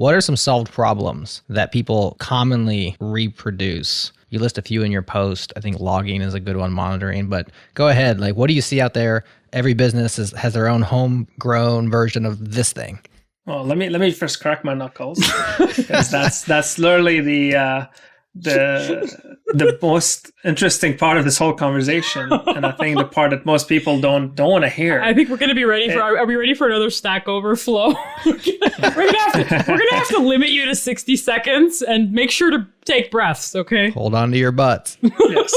What are some solved problems that people commonly reproduce? You list a few in your post. I think logging is a good one, monitoring, but go ahead. Like, what do you see out there? Every business has their own homegrown version of this thing. Well, let me first crack my knuckles, because that's literally the most interesting part of this whole conversation, and I think the part that most people don't want to hear. I think we're gonna be ready for. Are we ready for another Stack Overflow? we're gonna have to limit you to 60 seconds and make sure to take breaths. Okay. Hold on to your butts. Yes.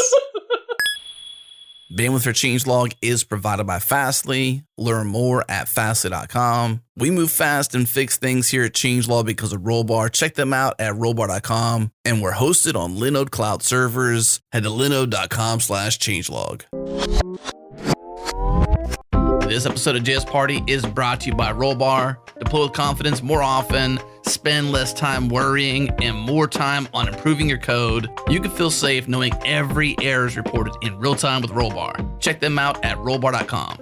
Bandwidth for Changelog is provided by Fastly. Learn more at fastly.com. We move fast and fix things here at Changelog because of Rollbar. Check them out at rollbar.com. And we're hosted on Linode Cloud servers. Head to linode.com/changelog. This episode of JS Party is brought to you by Rollbar. Deploy with confidence more often, spend less time worrying, and more time on improving your code. You can feel safe knowing every error is reported in real time with Rollbar. Check them out at rollbar.com.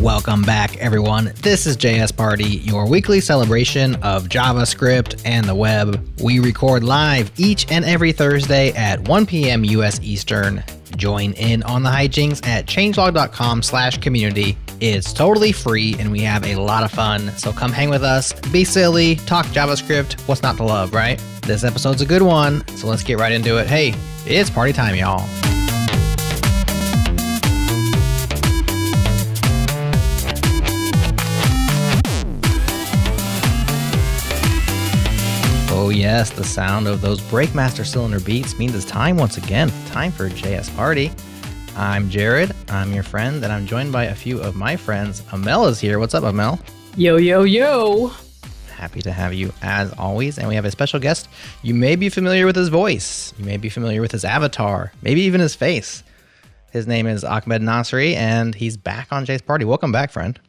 Welcome back, everyone. This is JS Party, your weekly celebration of JavaScript and the web. We record live each and every Thursday at 1 p.m. US Eastern. Join in on the hijinks at changelog.com/community. It's totally free and we have a lot of fun. So come hang with us, be silly, talk JavaScript. What's not to love, right? This episode's a good one, so let's get right into it. Hey, it's party time, y'all. Oh yes, the sound of those Breakmaster cylinder beats means it's time once again. Time for JS Party. I'm Jared, I'm your friend, and I'm joined by a few of my friends. Amel is here. What's up, Amel? Yo, yo, yo. Happy to have you as always. And we have a special guest. You may be familiar with his voice. You may be familiar with his avatar, maybe even his face. His name is Ahmed Nasri, and he's back on JS Party. Welcome back, friend.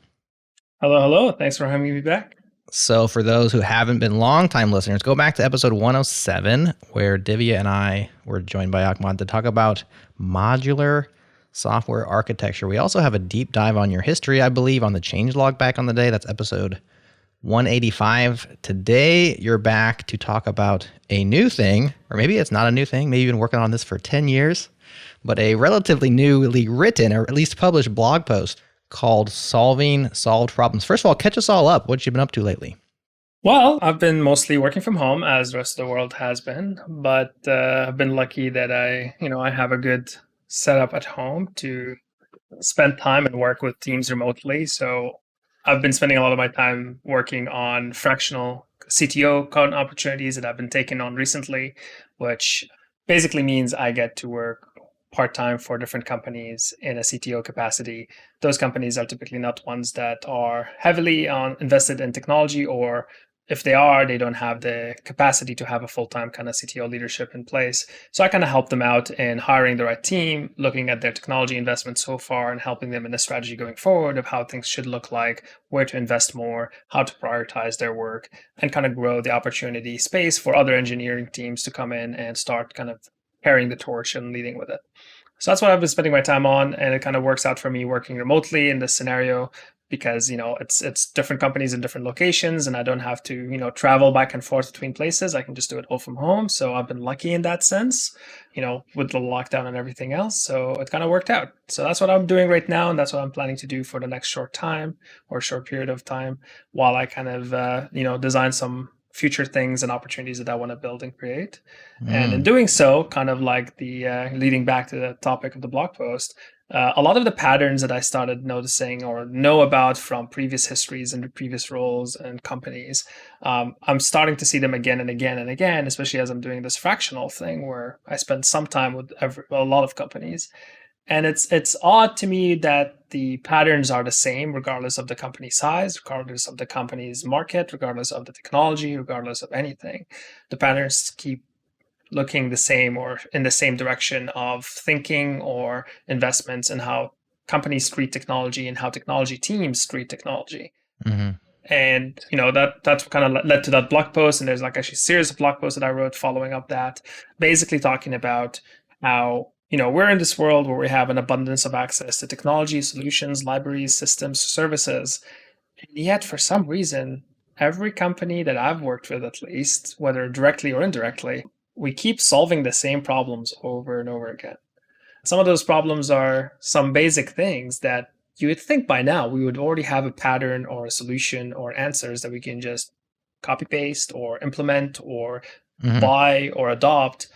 Hello. Thanks for having me back. So for those who haven't been longtime listeners, go back to episode 107, where Divya and I were joined by Ahmed to talk about modular software architecture. We also have a deep dive on your history, I believe, on the changelog back on the day. That's episode 185. Today, you're back to talk about a new thing, or maybe it's not a new thing. Maybe you've been working on this for 10 years, but a relatively newly written, or at least published blog post called Solving Solved Problems. First of all, catch us all up. What you been up to lately? Well, I've been mostly working from home, as the rest of the world has been, but I've been lucky that I have a good setup at home to spend time and work with teams remotely. So I've been spending a lot of my time working on fractional CTO opportunities that I've been taking on recently, which basically means I get to work part-time for different companies in a CTO capacity. Those companies are typically not ones that are heavily invested in technology, or if they are, they don't have the capacity to have a full-time kind of CTO leadership in place. So I kind of help them out in hiring the right team, looking at their technology investments so far and helping them in the strategy going forward of how things should look like, where to invest more, how to prioritize their work, and kind of grow the opportunity space for other engineering teams to come in and start kind of carrying the torch and leading with it. So that's what I've been spending my time on, and it kind of works out for me working remotely in this scenario because, it's different companies in different locations, and I don't have to, travel back and forth between places. I can just do it all from home. So I've been lucky in that sense, with the lockdown and everything else. So it kind of worked out. So that's what I'm doing right now, and that's what I'm planning to do for the next short period of time while I kind of, design some future things and opportunities that I want to build and create. And in doing so, kind of like the leading back to the topic of the blog post, a lot of the patterns that I started noticing or know about from previous histories and previous roles and companies, I'm starting to see them again and again and again, especially as I'm doing this fractional thing where I spend some time with a lot of companies. And it's odd to me that the patterns are the same regardless of the company size, regardless of the company's market, regardless of the technology, regardless of anything. The patterns keep looking the same or in the same direction of thinking or investments and how companies treat technology and how technology teams treat technology. Mm-hmm. And, that's what kind of led to that blog post. And there's actually a series of blog posts that I wrote following up that, basically talking about how we're in this world where we have an abundance of access to technology, solutions, libraries, systems, services. And yet, for some reason, every company that I've worked with, at least, whether directly or indirectly, we keep solving the same problems over and over again. Some of those problems are some basic things that you would think by now we would already have a pattern or a solution or answers that we can just copy paste or implement or buy or adopt,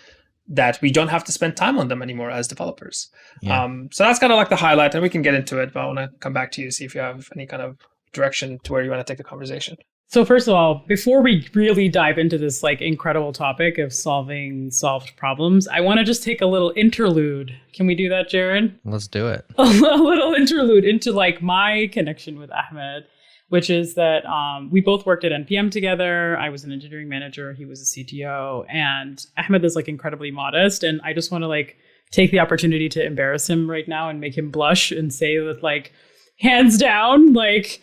that we don't have to spend time on them anymore as developers. Yeah. So that's kind of like the highlight, and we can get into it, but I want to come back to you, see if you have any kind of direction to where you want to take the conversation. So first of all, before we really dive into this like incredible topic of solving solved problems, I want to just take a little interlude. Can we do that, Jared? Let's do it. A little interlude into like my connection with Ahmed, which is that we both worked at NPM together. I was an engineering manager. He was a CTO. And Ahmed is like incredibly modest. And I just want to like take the opportunity to embarrass him right now and make him blush and say that like, hands down, like,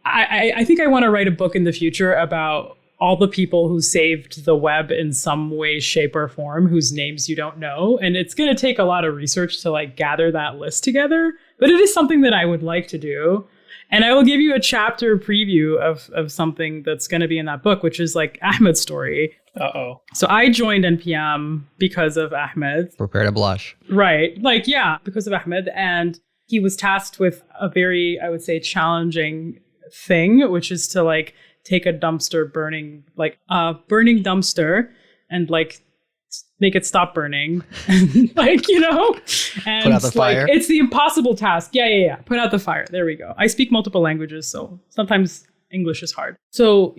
I think I want to write a book in the future about all the people who saved the web in some way, shape, or form, whose names you don't know. And it's going to take a lot of research to like gather that list together. But it is something that I would like to do. And I will give you a chapter preview of something that's going to be in that book, which is like Ahmed's story. Uh-oh. So I joined NPM because of Ahmed. Prepare to blush. Right. Like, yeah, because of Ahmed. And he was tasked with a very, I would say, challenging thing, which is to like take a burning dumpster and like make it stop burning and like, and put out the fire. It's the impossible task. Yeah. Put out the fire. There we go. I speak multiple languages, so sometimes English is hard. So,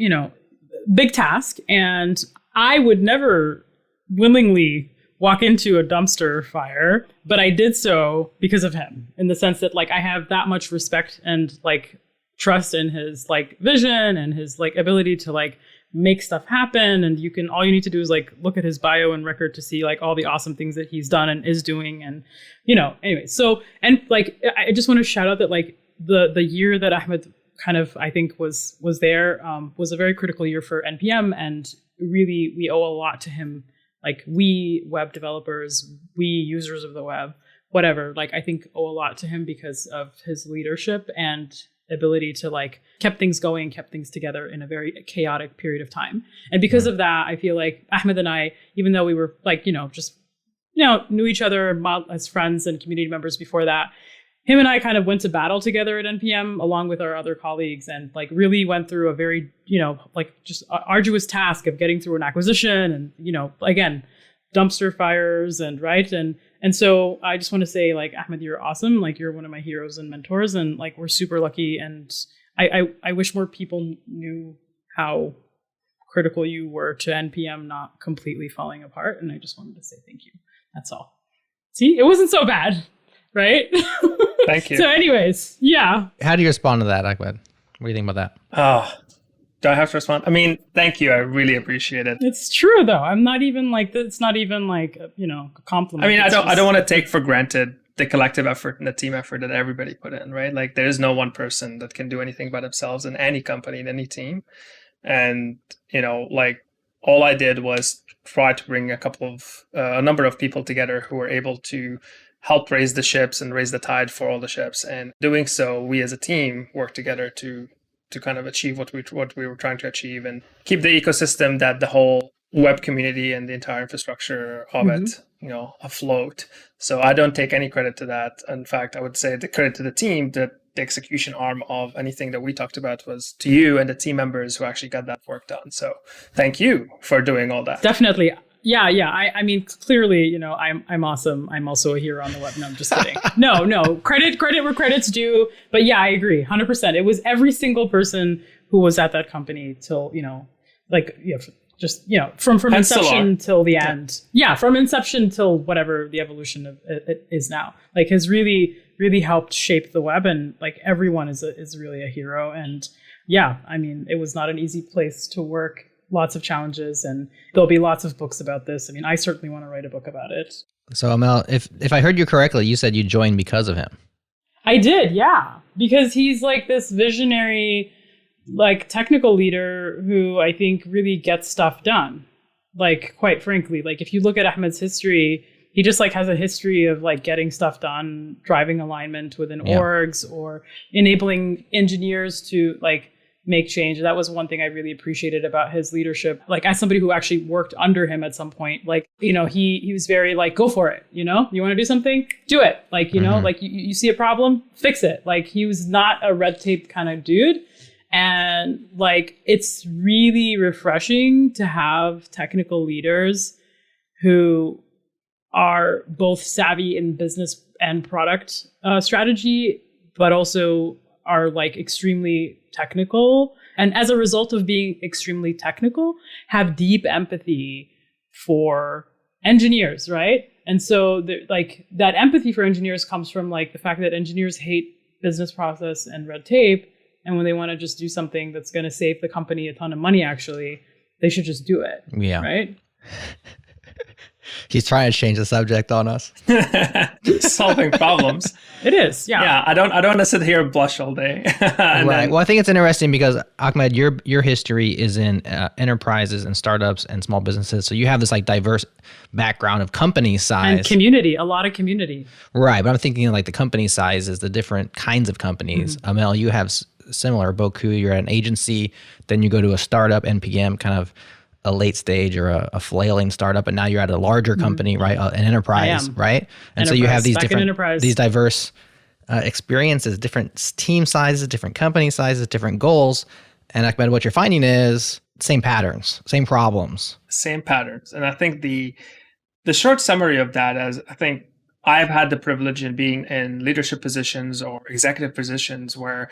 big task. And I would never willingly walk into a dumpster fire, but I did so because of him, in the sense that like I have that much respect and like trust in his like vision and his like ability to like make stuff happen. And all you need to do is like look at his bio and record to see like all the awesome things that he's done and is doing. And anyway, so, and like I just want to shout out that like the year that Ahmed kind of I think was there was a very critical year for NPM, and really we owe a lot to him. Like we web developers, we users of the web, whatever, like I think owe a lot to him because of his leadership and ability to like kept things going, kept things together in a very chaotic period of time. And because of that, I feel like Ahmed and I, even though we were like, just, knew each other as friends and community members before that, him and I kind of went to battle together at NPM along with our other colleagues, and like really went through a very, like just arduous task of getting through an acquisition and, again, dumpster fires and right. And so I just want to say, like, Ahmed, you're awesome. Like, you're one of my heroes and mentors. And like, we're super lucky. And I wish more people knew how critical you were to NPM not completely falling apart. And I just wanted to say thank you. That's all. See, it wasn't so bad, right? Thank you. So anyways, yeah. How do you respond to that, Ahmed? What do you think about that? Do I have to respond? I mean, thank you. I really appreciate it. It's true, though. I'm not even like, it's not even like, a compliment. I mean, I don't want to take for granted the collective effort and the team effort that everybody put in, right? Like there is no one person that can do anything by themselves in any company, in any team. And, like all I did was try to bring a number of people together who were able to help raise the ships and raise the tide for all the ships. And doing so, we as a team worked together to kind of achieve what we were trying to achieve and keep the ecosystem that the whole web community and the entire infrastructure of it, afloat. So I don't take any credit to that. In fact, I would say the credit to the team, that the execution arm of anything that we talked about was to you and the team members who actually got that work done. So thank you for doing all that. Definitely. Yeah. I mean, clearly, I'm awesome. I'm also a hero on the web. No, I'm just kidding. No. Credit where credit's due. But yeah, I agree. 100%. It was every single person who was at that company till, from inception till the end. Yeah, from inception till whatever the evolution of it is now. Like, has really, really helped shape the web. And like everyone is really a hero. And yeah, I mean, it was not an easy place to work. Lots of challenges, and there'll be lots of books about this. I mean, I certainly want to write a book about it. So Amel, if I heard you correctly, you said you joined because of him. I did, yeah. Because he's like this visionary, like technical leader who I think really gets stuff done. Like, quite frankly, like if you look at Ahmed's history, He just like has a history of like getting stuff done, driving alignment within orgs, or enabling engineers to like make change. That was one thing I really appreciated about his leadership. Like as somebody who actually worked under him at some point, like, you know, he was very like, go for it. You know, you want to do something, do it. Like, you know, like you see a problem, fix it. Like he was not a red tape kind of dude. And like, it's really refreshing to have technical leaders who are both savvy in business and product strategy, but also are like extremely technical. And as a result of being extremely technical, have deep empathy for engineers, right? And so like that empathy for engineers comes from like the fact that engineers hate business process and red tape. And when they want to just do something that's going to save the company a ton of money, actually, they should just do it. Yeah. Right? He's trying to change the subject on us. Solving problems. It is, yeah. Yeah, I don't want to sit here and blush all day. Right. Well, I think it's interesting because Ahmed, your history is in enterprises and startups and small businesses. So you have this like diverse background of company size and community, a lot of community. Right, but I'm thinking like the company size is the different kinds of companies. Amel, you have similar. Boku, you're at an agency, then you go to a startup, NPM, kind of a late stage or a flailing startup, but now you're at a larger company, right? An enterprise, right? And so you have these these diverse experiences, different team sizes, different company sizes, different goals. And Ahmed, what you're finding is same patterns, same problems. Same patterns. And I think the short summary of that is, I think I've had the privilege in being in leadership positions or executive positions where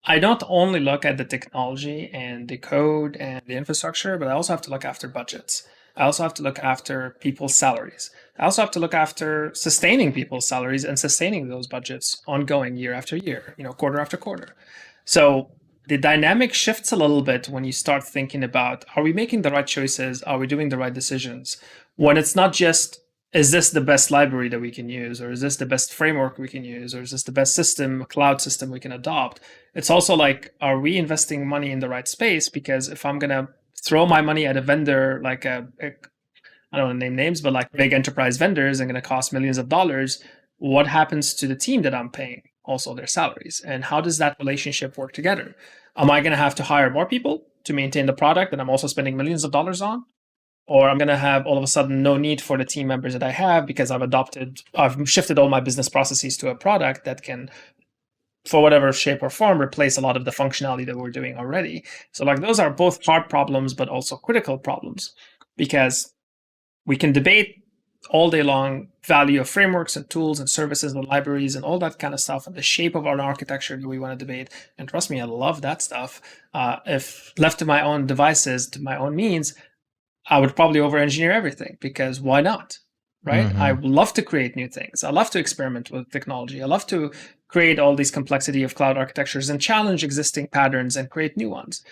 I don't only look at the technology and the code and the infrastructure, but I also have to look after budgets. I also have to look after people's salaries. I also have to look after sustaining people's salaries and sustaining those budgets ongoing year after year, quarter after quarter. So the dynamic shifts a little bit when you start thinking about, are we making the right choices? Are we doing the right decisions? When it's not just, is this the best library that we can use? Or is this the best framework we can use? Or is this the best system, cloud system we can adopt? It's also like, are we investing money in the right space? Because if I'm going to throw my money at a vendor, like I don't want to name names, but like big enterprise vendors are going to cost millions of dollars, what happens to the team that I'm paying? Also their salaries. And how does that relationship work together? Am I going to have to hire more people to maintain the product that I'm also spending millions of dollars on? Or I'm going to have all of a sudden no need for the team members that I have because I've shifted all my business processes to a product that can, for whatever shape or form, replace a lot of the functionality that we're doing already. So like those are both hard problems, but also critical problems, because we can debate all day long value of frameworks and tools and services and libraries and all that kind of stuff and the shape of our architecture that we want to debate. And trust me, I love that stuff. If left to my own devices, to my own means, I would probably over-engineer everything, because why not, right? Mm-hmm. I love to create new things. I love to experiment with technology. I love to create all these complexity of cloud architectures and challenge existing patterns and create new ones.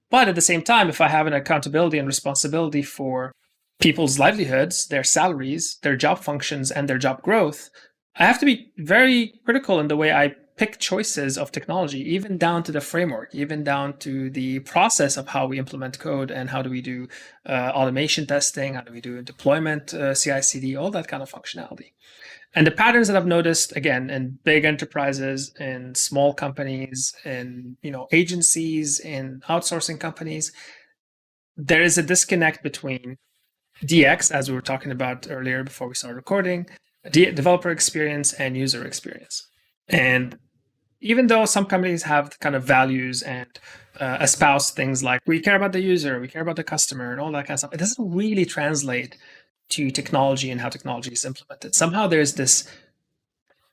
But at the same time, if I have an accountability and responsibility for people's livelihoods, their salaries, their job functions, and their job growth, I have to be very critical in the way I pick choices of technology, even down to the framework, even down to the process of how we implement code and how do we do automation testing, how do we do deployment, CI/CD, all that kind of functionality. And the patterns that I've noticed, again, in big enterprises, in small companies, in agencies, in outsourcing companies, there is a disconnect between DX, as we were talking about earlier before we started recording, developer experience and user experience. And even though some companies have kind of values and espouse things like we care about the user, we care about the customer and all that kind of stuff, it doesn't really translate to technology and how technology is implemented. Somehow there's this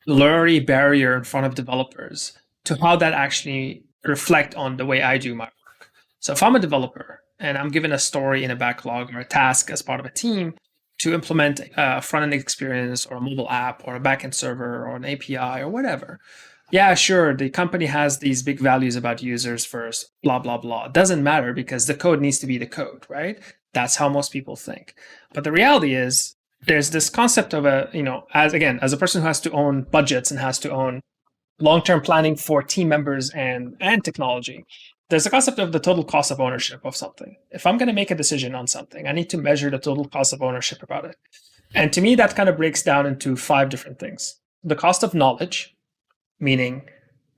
blurry barrier in front of developers to how that actually reflect on the way I do my work. So if I'm a developer and I'm given a story in a backlog or a task as part of a team to implement a front-end experience or a mobile app or a backend server or an API or whatever, yeah, sure, the company has these big values about users first, blah, blah, blah. It doesn't matter because the code needs to be the code, right? That's how most people think. But the reality is there's this concept of as a person who has to own budgets and has to own long-term planning for team members and technology, there's a concept of the total cost of ownership of something. If I'm going to make a decision on something, I need to measure the total cost of ownership about it. And to me, that kind of breaks down into 5 different things. The cost of knowledge, meaning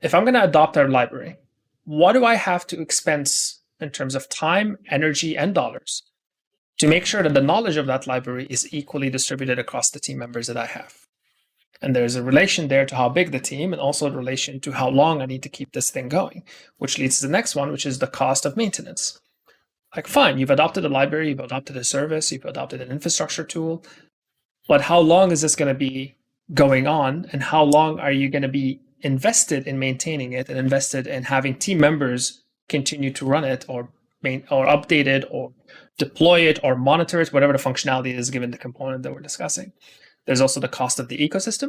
if I'm going to adopt a library, what do I have to expense in terms of time, energy, and dollars to make sure that the knowledge of that library is equally distributed across the team members that I have? And there's a relation there to how big the team, and also a relation to how long I need to keep this thing going, which leads to the next one, which is the cost of maintenance. Like, fine, you've adopted a library, you've adopted a service, you've adopted an infrastructure tool, but how long is this going to be going on? And how long are you going to be invested in maintaining it and invested in having team members continue to run it or update it or deploy it or monitor it, whatever the functionality is given the component that we're discussing? There's also the cost of the ecosystem,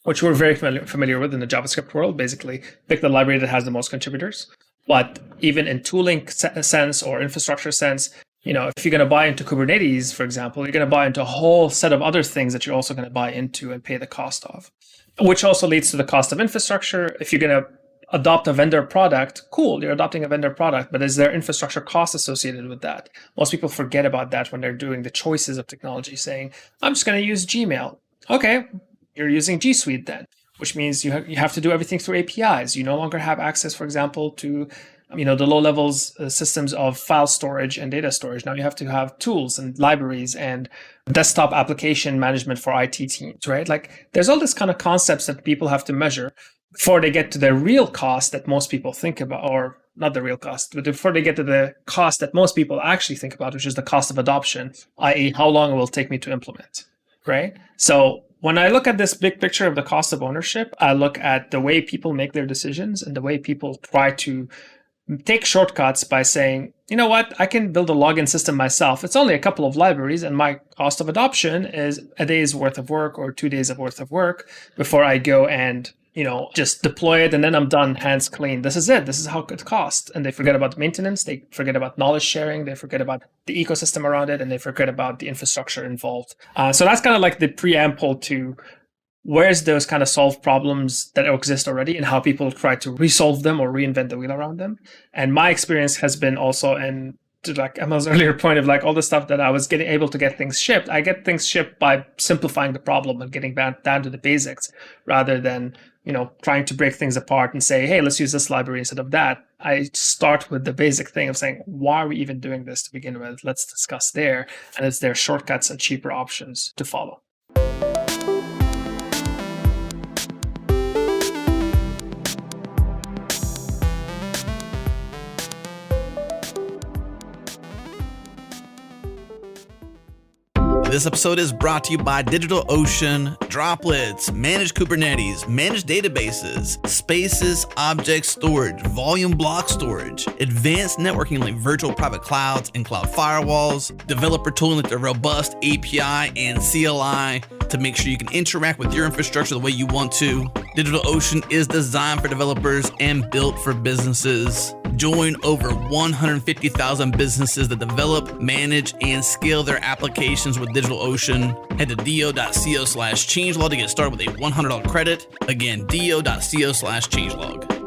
which we're very familiar with in the JavaScript world. Basically, pick the library that has the most contributors. But even in tooling sense or infrastructure sense, if you're going to buy into Kubernetes, for example, you're going to buy into a whole set of other things that you're also going to buy into and pay the cost of, which also leads to the cost of infrastructure. If you're going to adopt a vendor product, cool, you're adopting a vendor product, but is there infrastructure cost associated with that? Most people forget about that when they're doing the choices of technology, saying, I'm just going to use Gmail. Okay, you're using G Suite then, which means you have to do everything through APIs. You no longer have access, for example, to the low levels systems of file storage and data storage. Now you have to have tools and libraries and desktop application management for IT teams, right? Like, there's all this kind of concepts that people have to measure before they get to the real cost that most people think about, or not the real cost, but before they get to the cost that most people actually think about, which is the cost of adoption, i.e. how long it will take me to implement, right? So when I look at this big picture of the cost of ownership, I look at the way people make their decisions and the way people try to take shortcuts by saying, you know what, I can build a login system myself. It's only a couple of libraries, and my cost of adoption is a day's worth of work or 2 days worth of work before I go and just deploy it, and then I'm done, hands clean. This is it. This is how it costs. And they forget about maintenance. They forget about knowledge sharing. They forget about the ecosystem around it, and they forget about the infrastructure involved. So that's kind of like the preamble to where's those kind of solved problems that exist already and how people try to resolve them or reinvent the wheel around them. And my experience has been also, and to like Emma's earlier point of like all the stuff that I was able to get things shipped, I get things shipped by simplifying the problem and getting down to the basics rather than trying to break things apart and say, hey, let's use this library instead of that. I start with the basic thing of saying, why are we even doing this to begin with? Let's discuss there. And is there shortcuts and cheaper options to follow? This episode is brought to you by DigitalOcean, Droplets, Managed Kubernetes, Managed Databases, Spaces, Object Storage, Volume Block Storage, Advanced Networking like Virtual Private Clouds and Cloud Firewalls, developer tooling like the robust API and CLI to make sure you can interact with your infrastructure the way you want to. DigitalOcean is designed for developers and built for businesses. Join over 150,000 businesses that develop, manage, and scale their applications with DigitalOcean. Head to do.co/changelog to get started with a $100 credit. Again, do.co/changelog.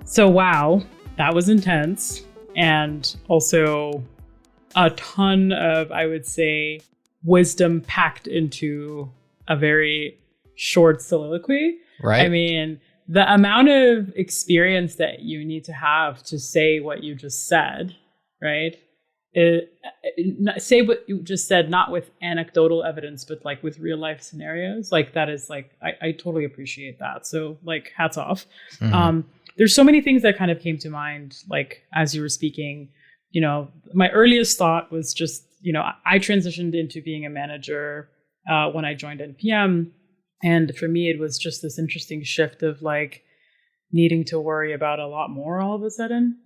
So wow, that was intense. And also a ton of, I would say, wisdom packed into a very short soliloquy. Right. I mean, the amount of experience that you need to have to say what you just said, right? Say what you just said, not with anecdotal evidence, but like with real life scenarios. Like that is like, I totally appreciate that. So like hats off. Mm-hmm. There's so many things that kind of came to mind, like as you were speaking. My earliest thought was just, I transitioned into being a manager when I joined NPM. And for me, it was just this interesting shift of like needing to worry about a lot more all of a sudden,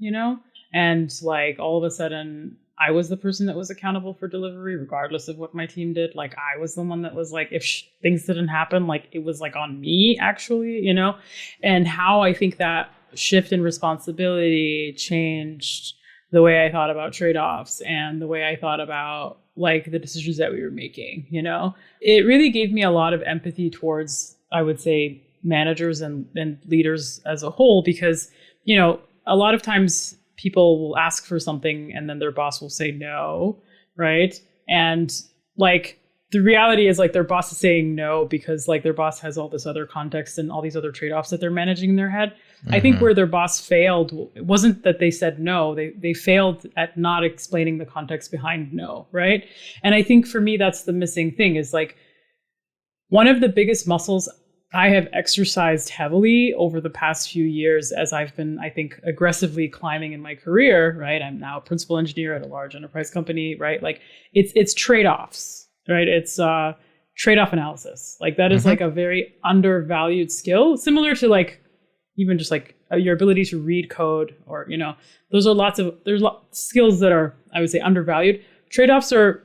and like all of a sudden I was the person that was accountable for delivery, regardless of what my team did. Like I was the one that was like, if things didn't happen, like it was like on me actually, you know, and how I think that shift in responsibility changed the way I thought about trade-offs and the way I thought about like the decisions that we were making, you know. It really gave me a lot of empathy towards, I would say, managers and leaders as a whole, because, you know, a lot of times people will ask for something and then their boss will say no, right? And like the reality is like their boss is saying no because like their boss has all this other context and all these other trade-offs that they're managing in their head. I think where their boss failed, it wasn't that they said no, they failed at not explaining the context behind no, right? And I think for me, that's the missing thing, is like one of the biggest muscles I have exercised heavily over the past few years as I've been, I think, aggressively climbing in my career, right? I'm now a principal engineer at a large enterprise company, right? Like it's trade-offs, right? It's trade-off analysis. Like that is like a very undervalued skill, similar to like even just like your ability to read code, or, you know, those are there's skills that are, I would say, undervalued. Trade-offs are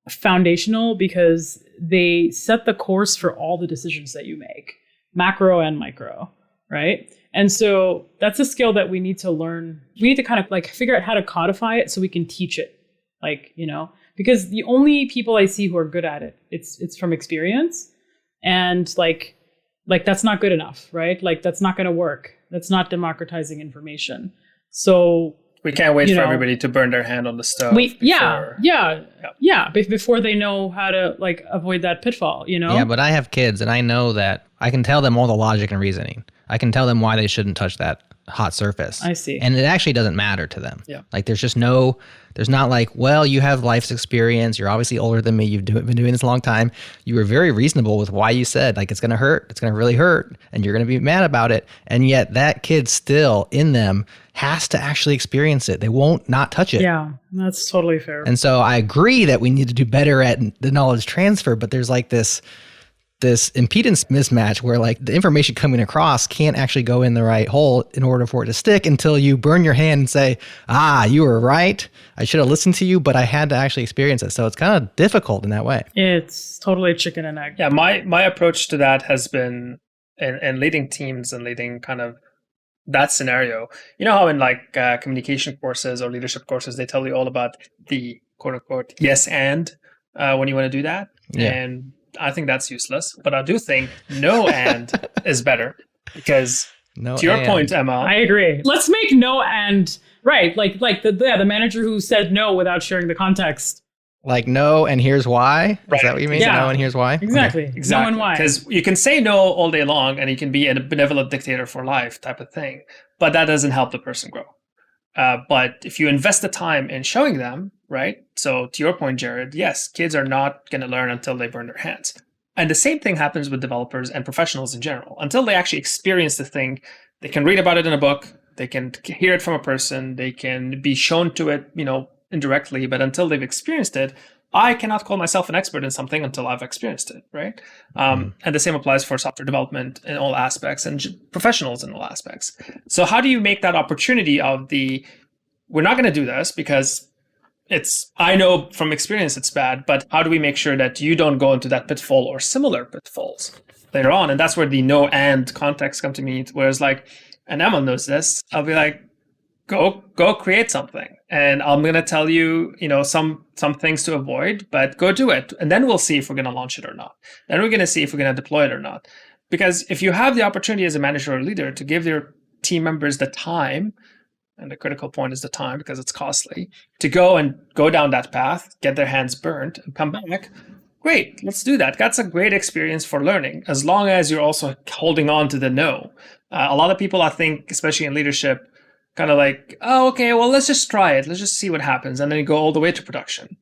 foundational because they set the course for all the decisions that you make, macro and micro, right? And so that's a skill that we need to learn. We need to kind of like figure out how to codify it so we can teach it, like, you know, because the only people I see who are good at it, it's from experience, and like that's not good enough, right? Like that's not going to work. That's not democratizing information. So we can't wait for everybody to burn their hand on the stove. Before they know how to like avoid that pitfall, you know? Yeah, but I have kids and I know that I can tell them all the logic and reasoning. I can tell them why they shouldn't touch that hot surface. I see. And it actually doesn't matter to them. Yeah. Like there's not like, well, you have life's experience. You're obviously older than me. You've been doing this a long time. You were very reasonable with why you said like, it's going to hurt. It's going to really hurt. And you're going to be mad about it. And yet that kid still in them has to actually experience it. They won't not touch it. Yeah, that's totally fair. And so I agree that we need to do better at the knowledge transfer, but there's like this impedance mismatch where like the information coming across can't actually go in the right hole in order for it to stick until you burn your hand and say, you were right. I should have listened to you, but I had to actually experience it. So it's kind of difficult in that way. It's totally chicken and egg. Yeah, my approach to that has been in leading teams and leading kind of that scenario. You know how in like communication courses or leadership courses, they tell you all about the quote unquote yes and when you want to do that. Yeah. And I think that's useless, but I do think no and is better, because to your point, Emma, I agree. Let's make no and right. Like the manager who said no without sharing the context. Like no and here's why. Right. Is that what you mean? Yeah. No and here's why. Exactly. Okay. exactly. No and why. Because you can say no all day long and you can be a benevolent dictator for life type of thing, but that doesn't help the person grow. But if you invest the time in showing them, right? So to your point, Jared, yes, kids are not going to learn until they burn their hands. And the same thing happens with developers and professionals in general. Until they actually experience the thing, they can read about it in a book, they can hear it from a person, they can be shown to it, you know, indirectly. But until they've experienced it, I cannot call myself an expert in something until I've experienced it, right? And the same applies for software development in all aspects and professionals in all aspects. So how do you make that opportunity of we're not going to do this because I know from experience it's bad, but how do we make sure that you don't go into that pitfall or similar pitfalls later on? And that's where the no and context come to me. Whereas like, and Emma knows this, I'll be like, go create something. And I'm going to tell you, you know, some things to avoid, but go do it. And then we'll see if we're going to launch it or not. Then we're going to see if we're going to deploy it or not. Because if you have the opportunity as a manager or leader to give your team members the time, and the critical point is the time because it's costly, to go down that path, get their hands burnt and come back, great, let's do that. That's a great experience for learning, as long as you're also holding on to the no. A lot of people, I think, especially in leadership, kind of like, oh, okay, well, let's just try it. Let's just see what happens. And then you go all the way to production.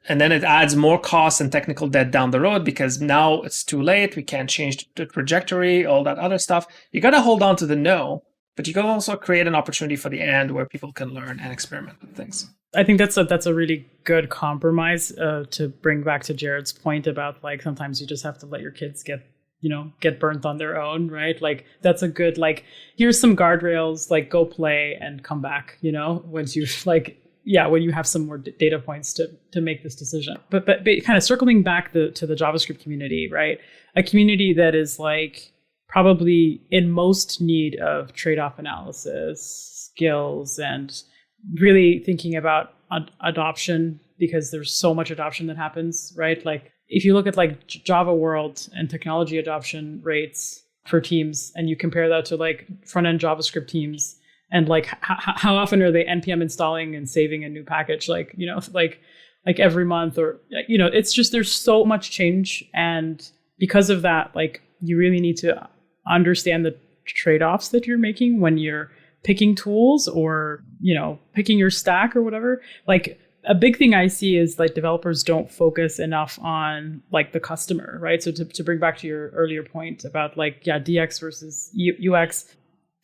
And then it adds more cost and technical debt down the road because now it's too late. We can't change the trajectory, all that other stuff. You got to hold on to the no, but you can also create an opportunity for the and where people can learn and experiment with things. I think that's a really good compromise to bring back to Jared's point about like sometimes you just have to let your kids get burnt on their own, right? Like that's a good, like, here's some guardrails, like go play and come back, you know, once you've like when you have some more data points to make this decision. But kind of circling back to the JavaScript community, right? A community that is like probably in most need of trade-off analysis skills and really thinking about adoption, because there's so much adoption that happens, right? Like if you look at like Java world and technology adoption rates for teams, and you compare that to like front-end JavaScript teams, and like how often are they npm installing and saving a new package, like, you know, like every month, or, you know, it's just, there's so much change. And because of that, like you really need to understand the trade-offs that you're making when you're picking tools or, you know, picking your stack or whatever. Like a big thing I see is like developers don't focus enough on like the customer, right? So to bring back to your earlier point about like, DX versus UX,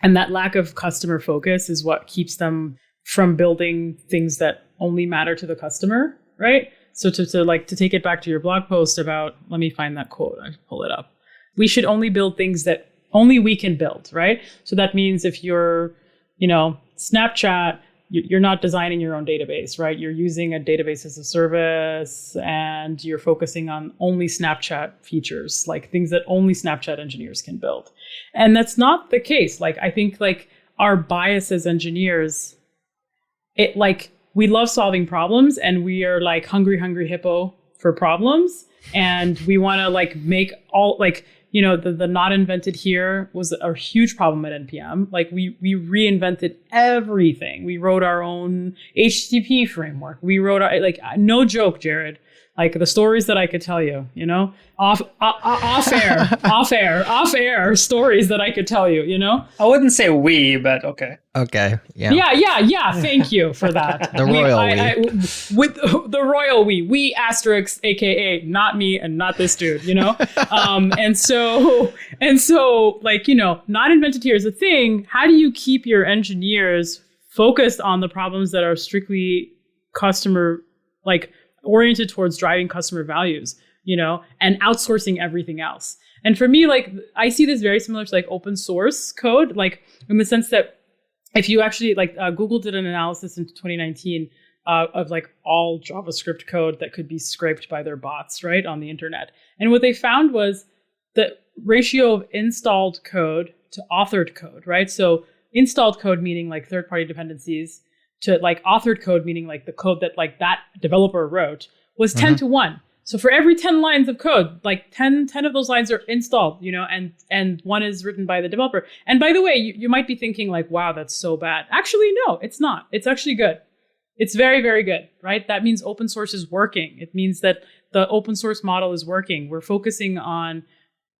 and that lack of customer focus is what keeps them from building things that only matter to the customer, right? So to take it back to your blog post about, let me find that quote, I pull it up. We should only build things that only we can build, right? So that means if you're, you know, Snapchat, you're not designing your own database, right? You're using a database as a service, and you're focusing on only Snapchat features, like things that only Snapchat engineers can build. And that's not the case. Like, I think like our bias as engineers, it like, we love solving problems, and we are like hungry hippo for problems. And we want to like make all, like, you know, the not invented here was a huge problem at NPM. Like we reinvented everything. We wrote our own HTTP framework. We wrote our, like, no joke, Jared, like the stories that I could tell you, you know, off air stories that I could tell you, you know. I wouldn't say we, but okay. Okay. Yeah. Yeah. Thank you for that. The royal with the royal we asterisk, AKA not me and not this dude, you know? And so like, you know, not invented here is a thing. How do you keep your engineers focused on the problems that are strictly customer, like oriented towards driving customer values, you know, and outsourcing everything else? And for me, like, I see this very similar to like open source code, like in the sense that if you actually like Google did an analysis in 2019 of like all JavaScript code that could be scraped by their bots, right, on the internet. And what they found was the ratio of installed code to authored code, right? So installed code meaning like third-party dependencies to like authored code meaning like the code that like that developer wrote was 10 to 1. So for every 10 lines of code, like 10 of those lines are installed, you know, and one is written by the developer. And by the way, you might be thinking like, wow, that's so bad. Actually, no, it's not. It's actually good. It's very, very good, right? That means open source is working. It means that the open source model is working. We're focusing on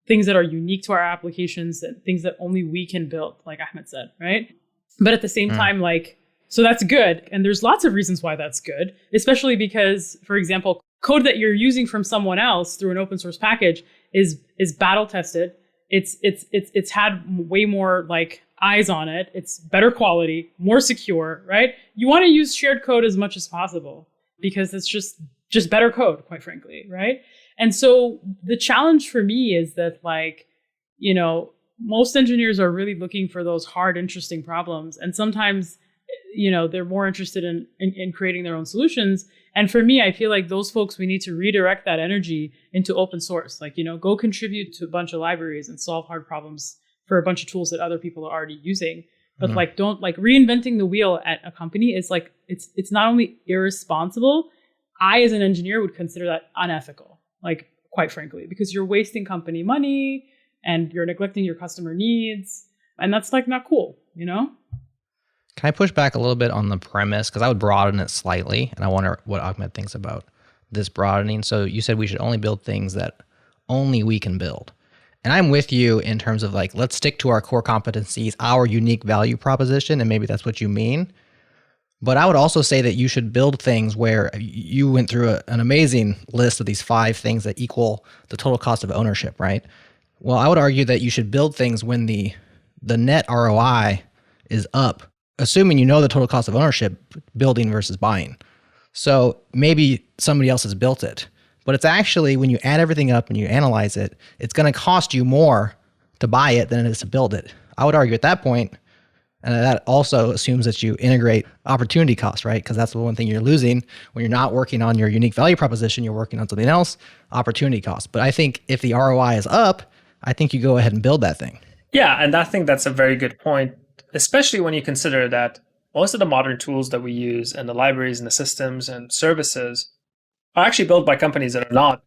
things that are unique to our applications and things that only we can build, like Ahmed said, right? But at the same time, like, so that's good. And there's lots of reasons why that's good, especially because, for example, code that you're using from someone else through an open source package is battle tested. It's had way more like eyes on it. It's better quality, more secure, right? You want to use shared code as much as possible because it's just better code, quite frankly, right? And so the challenge for me is that, like, you know, most engineers are really looking for those hard, interesting problems. And sometimes, you know, they're more interested in creating their own solutions. And for me, I feel like those folks, we need to redirect that energy into open source. Like, you know, go contribute to a bunch of libraries and solve hard problems for a bunch of tools that other people are already using. But like, don't, like, reinventing the wheel at a company is like, it's not only irresponsible, I as an engineer would consider that unethical, like, quite frankly, because you're wasting company money and you're neglecting your customer needs. And that's like not cool, you know? Can I push back a little bit on the premise? Because I would broaden it slightly, and I wonder what Ahmed thinks about this broadening. So you said we should only build things that only we can build. And I'm with you in terms of, like, let's stick to our core competencies, our unique value proposition, and maybe that's what you mean. But I would also say that you should build things where you went through an amazing list of these 5 things that equal the total cost of ownership, right? Well, I would argue that you should build things when the net ROI is up, assuming you know the total cost of ownership, building versus buying. So maybe somebody else has built it, but it's actually, when you add everything up and you analyze it, it's going to cost you more to buy it than it is to build it. I would argue at that point, And that also assumes that you integrate opportunity cost, right? Because that's the one thing you're losing when you're not working on your unique value proposition, you're working on something else, opportunity cost. But I think if the ROI is up, I think you go ahead and build that thing. Yeah, and I think that's a very good point, especially when you consider that most of the modern tools that we use and the libraries and the systems and services are actually built by companies that are not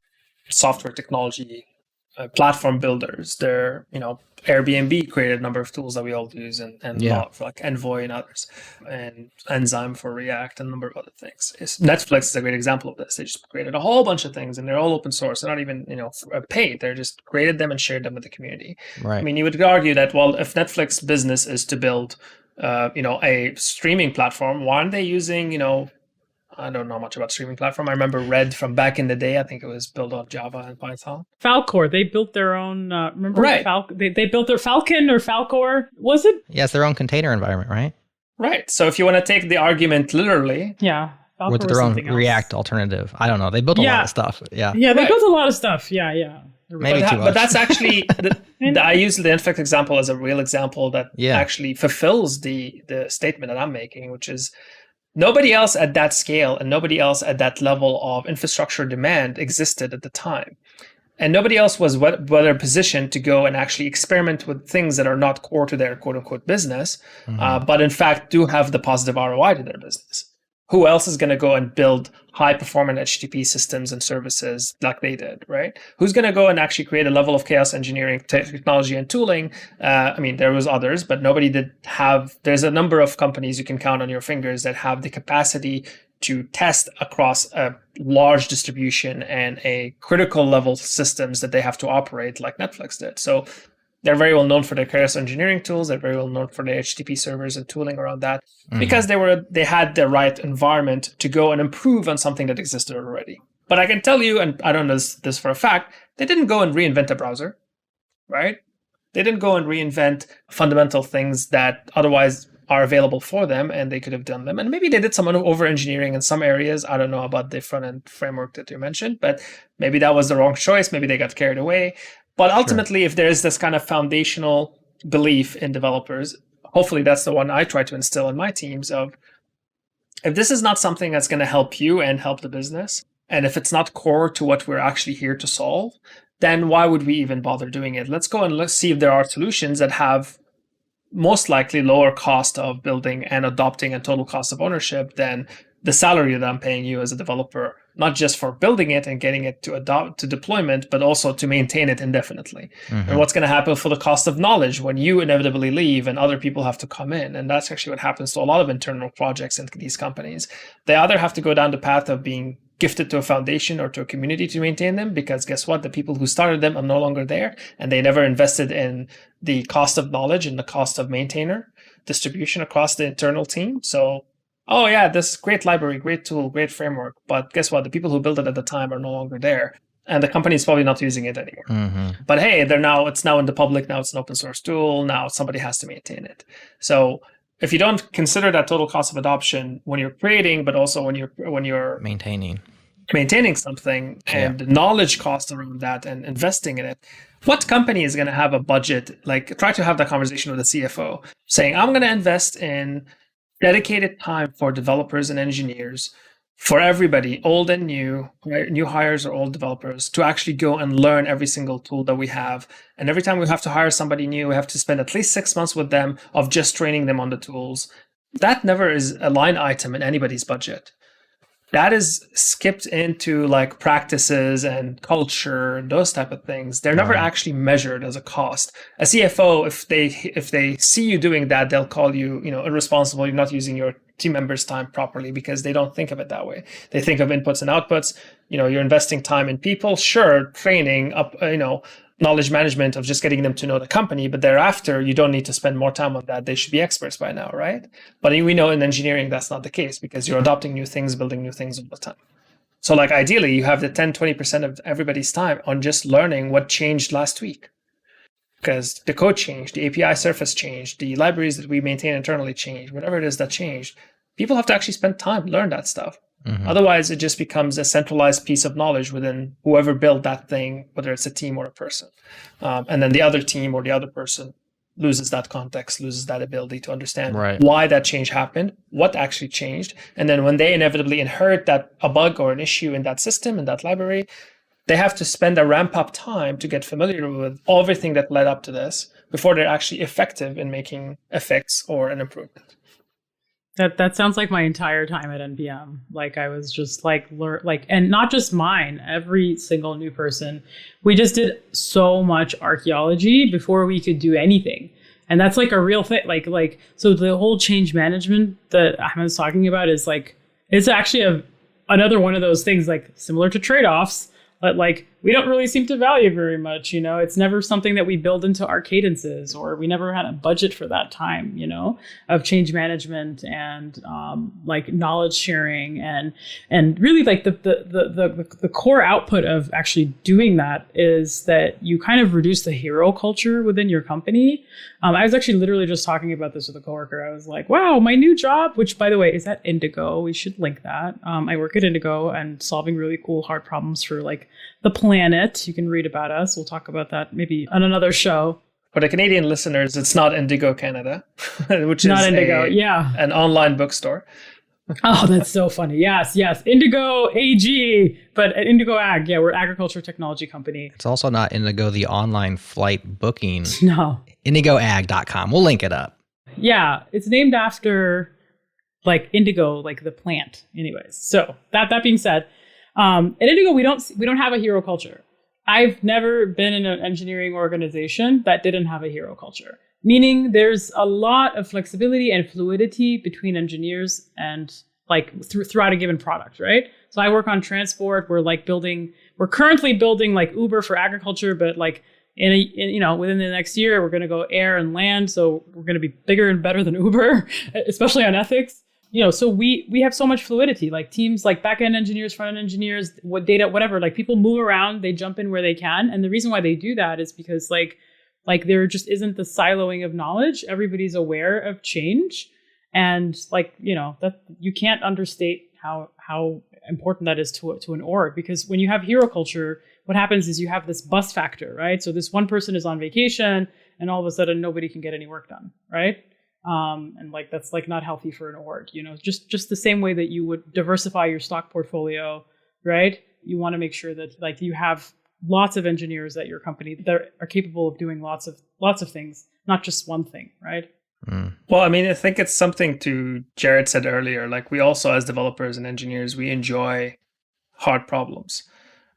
software technology platform builders. They're, Airbnb created a number of tools that we all use, and like Envoy and others, and Enzyme for React, and a number of other things. Netflix is a great example of this. They just created a whole bunch of things, and they're all open source. They're not even paid. They're just created them and shared them with the community. Right. I mean, you would argue that, well, if Netflix business is to build a streaming platform, why aren't they using I don't know much about streaming platform. I remember Red from back in the day. I think it was built on Java and Python. Falcor, they built their own, remember? Right. They built their Falcon or Falcor, was it? Yeah, it's their own container environment, right? Right. So if you want to take the argument literally. Yeah. Falcor with their own React alternative. I don't know. They built a lot of stuff. Yeah. Yeah, they built a lot of stuff. Yeah. Maybe too much. But that's actually, I use the Netflix example as a real example that actually fulfills the statement that I'm making, which is, nobody else at that scale and nobody else at that level of infrastructure demand existed at the time. And nobody else was better positioned to go and actually experiment with things that are not core to their quote unquote business, but in fact do have the positive ROI to their business. Who else is going to go and build high performant HTTP systems and services like they did, right? Who's going to go and actually create a level of chaos engineering technology and tooling? I mean, there was others, but nobody did have, there's a number of companies you can count on your fingers that have the capacity to test across a large distribution and a critical level systems that they have to operate like Netflix did. So they're very well known for their chaos engineering tools. They're very well known for their HTTP servers and tooling around that because they had the right environment to go and improve on something that existed already. But I can tell you, and I don't know this for a fact, they didn't go and reinvent a browser, right? They didn't go and reinvent fundamental things that otherwise are available for them, and they could have done them. And maybe they did some over-engineering in some areas. I don't know about the front-end framework that you mentioned, but maybe that was the wrong choice. Maybe they got carried away. But ultimately, if there's this kind of foundational belief in developers, hopefully that's the one I try to instill in my teams of, if this is not something that's going to help you and help the business, and if it's not core to what we're actually here to solve, then why would we even bother doing it? Let's go and let's see if there are solutions that have most likely lower cost of building and adopting and total cost of ownership than the salary that I'm paying you as a developer, not just for building it and getting it to deployment, but also to maintain it indefinitely. And what's going to happen for the cost of knowledge when you inevitably leave and other people have to come in? And that's actually what happens to a lot of internal projects in these companies. They either have to go down the path of being gifted to a foundation or to a community to maintain them, because guess what? The people who started them are no longer there, and they never invested in the cost of knowledge and the cost of maintainer distribution across the internal team. So, oh yeah, this great library, great tool, great framework. But guess what? The people who built it at the time are no longer there. And the company is probably not using it anymore. But hey, it's now in the public. Now it's an open source tool. Now somebody has to maintain it. So if you don't consider that total cost of adoption when you're creating, but also when you're maintaining something and the knowledge cost around that and investing in it, what company is going to have a budget? Like, try to have that conversation with the CFO saying, I'm going to invest in dedicated time for developers and engineers, for everybody, old and new, right? New hires or old developers, to actually go and learn every single tool that we have. And every time we have to hire somebody new, we have to spend at least 6 months with them of just training them on the tools. That never is a line item in anybody's budget. That is skipped into like practices and culture and those type of things. They're never actually measured as a cost. A CFO, if they see you doing that, they'll call you, irresponsible. You're not using your team members' time properly, because they don't think of it that way. They think of inputs and outputs. You're investing time in people. Sure, training up, knowledge management of just getting them to know the company, but thereafter you don't need to spend more time on that. They should be experts by now, right? But we know in engineering that's not the case, because you're adopting new things, building new things all the time. So like ideally you have the 10-20% of everybody's time on just learning what changed last week, because the code changed, the API surface changed, the libraries that we maintain internally changed, whatever it is that changed. People have to actually spend time, learn that stuff. Otherwise, it just becomes a centralized piece of knowledge within whoever built that thing, whether it's a team or a person. And then the other team or the other person loses that context, loses that ability to understand Right. why that change happened, what actually changed. And then when they inevitably inherit a bug or an issue in that system, in that library, they have to spend a ramp up time to get familiar with everything that led up to this before they're actually effective in making a fix or an improvement. That sounds like my entire time at NPM. Like I was just like and not just mine, every single new person. We just did so much archaeology before we could do anything. And that's like a real thing. Like so the whole change management that Ahmed was talking about is like, it's actually another one of those things like similar to trade-offs, but like we don't really seem to value very much, it's never something that we build into our cadences, or we never had a budget for that time, of change management and like knowledge sharing and really like the core output of actually doing that is that you kind of reduce the hero culture within your company. I was actually literally just talking about this with a coworker. I was like, wow, my new job, which by the way is at Indigo. We should link that. I work at Indigo and solving really cool hard problems for like the planet. You can read about us. We'll talk about that maybe on another show. For the Canadian listeners, it's not Indigo Canada, which not is Indigo, an online bookstore. Oh, that's so funny. Yes. Indigo AG, but at Indigo Ag, we're agriculture technology company. It's also not Indigo, the online flight booking. No. IndigoAg.com. We'll link it up. Yeah, it's named after like indigo, like the plant. Anyways, so that being said, at Indigo we don't have a hero culture. I've never been in an engineering organization that didn't have a hero culture. Meaning there's a lot of flexibility and fluidity between engineers and like throughout a given product, right? So I work on transport. We're currently building like Uber for agriculture, but like within the next year, we're going to go air and land. So we're going to be bigger and better than Uber, especially on ethics. So we have so much fluidity, like teams, like back-end engineers, front-end engineers, what data, whatever, like people move around, they jump in where they can. And the reason why they do that is because like there just isn't the siloing of knowledge. Everybody's aware of change. And like, that you can't understate how important that is to an org, because when you have hero culture, what happens is you have this bus factor, right? So this one person is on vacation and all of a sudden nobody can get any work done, right? And like, that's like not healthy for an org, just the same way that you would diversify your stock portfolio, right? You want to make sure that like you have lots of engineers at your company that are capable of doing lots of things, not just one thing, right? Mm. Well, I mean, I think it's something to Jared said earlier, like we also as developers and engineers, we enjoy hard problems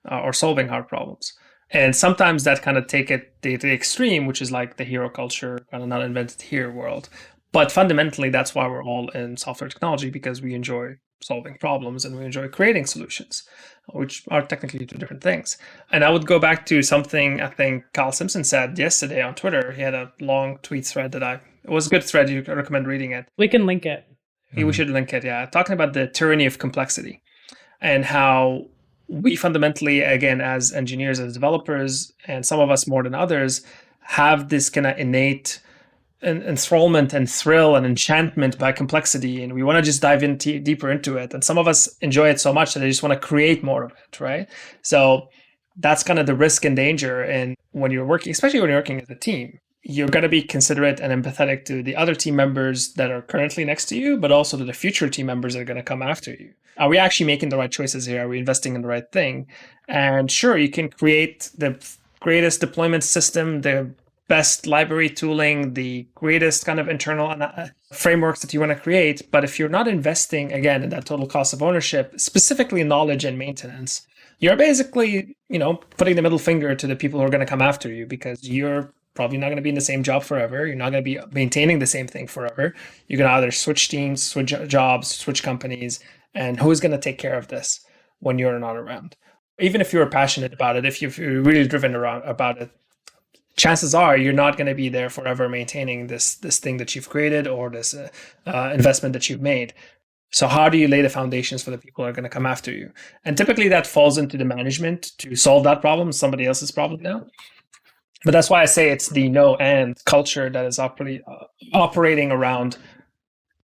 or solving hard problems. And sometimes that kind of take it to the extreme, which is like the hero culture, kind of not invented here world. But fundamentally, that's why we're all in software technology, because we enjoy solving problems and we enjoy creating solutions, which are technically two different things. And I would go back to something I think Kyle Simpson said yesterday on Twitter. He had a long tweet thread it was a good thread. You recommend reading it. We can link it. We should link it, yeah. Talking about the tyranny of complexity and how we fundamentally, again, as engineers, as developers, and some of us more than others, have this kind of innate enthrallment and thrill and enchantment by complexity, and we want to just dive in deeper into it. And some of us enjoy it so much that they just want to create more of it, right? So that's kind of the risk and danger. And when you're working, especially when you're working as a team, you're going to be considerate and empathetic to the other team members that are currently next to you, but also to the future team members that are going to come after you. Are we actually making the right choices here? Are we investing in the right thing? And sure, you can create the greatest deployment system, the best library tooling, the greatest kind of internal frameworks that you want to create. But if you're not investing, again, in that total cost of ownership, specifically knowledge and maintenance, you're basically, putting the middle finger to the people who are going to come after you, because you're probably not going to be in the same job forever. You're not going to be maintaining the same thing forever. You're going to either switch teams, switch jobs, switch companies. And who's going to take care of this when you're not around? Even if you're passionate about it, if you're really driven about it, chances are you're not going to be there forever maintaining this thing that you've created or this investment that you've made. So how do you lay the foundations for the people who are going to come after you? And typically that falls into the management to solve that problem, somebody else's problem now. But that's why I say it's the no and culture that is operating around.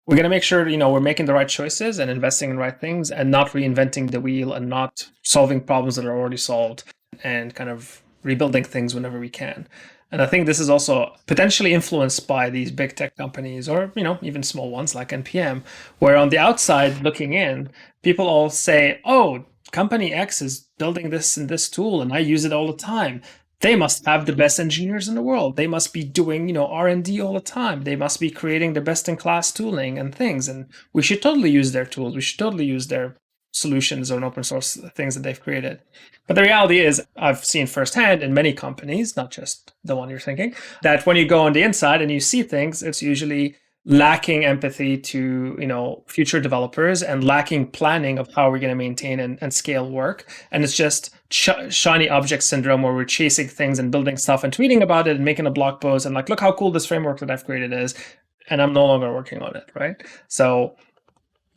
We're going to make sure, we're making the right choices and investing in the right things and not reinventing the wheel and not solving problems that are already solved and kind of rebuilding things whenever we can. And I think this is also potentially influenced by these big tech companies or, even small ones like NPM, where on the outside looking in, people all say, oh, company X is building this and this tool and I use it all the time. They must have the best engineers in the world. They must be doing, R&D all the time. They must be creating the best in class tooling and things. And we should totally use their tools. We should totally use their solutions or open source things that they've created. But the reality is, I've seen firsthand in many companies, not just the one you're thinking, that when you go on the inside and you see things, it's usually lacking empathy to future developers and lacking planning of how we're going to maintain and scale work. And it's just shiny object syndrome where we're chasing things and building stuff and tweeting about it and making a blog post and like, look how cool this framework that I've created is, and I'm no longer working on it, right? So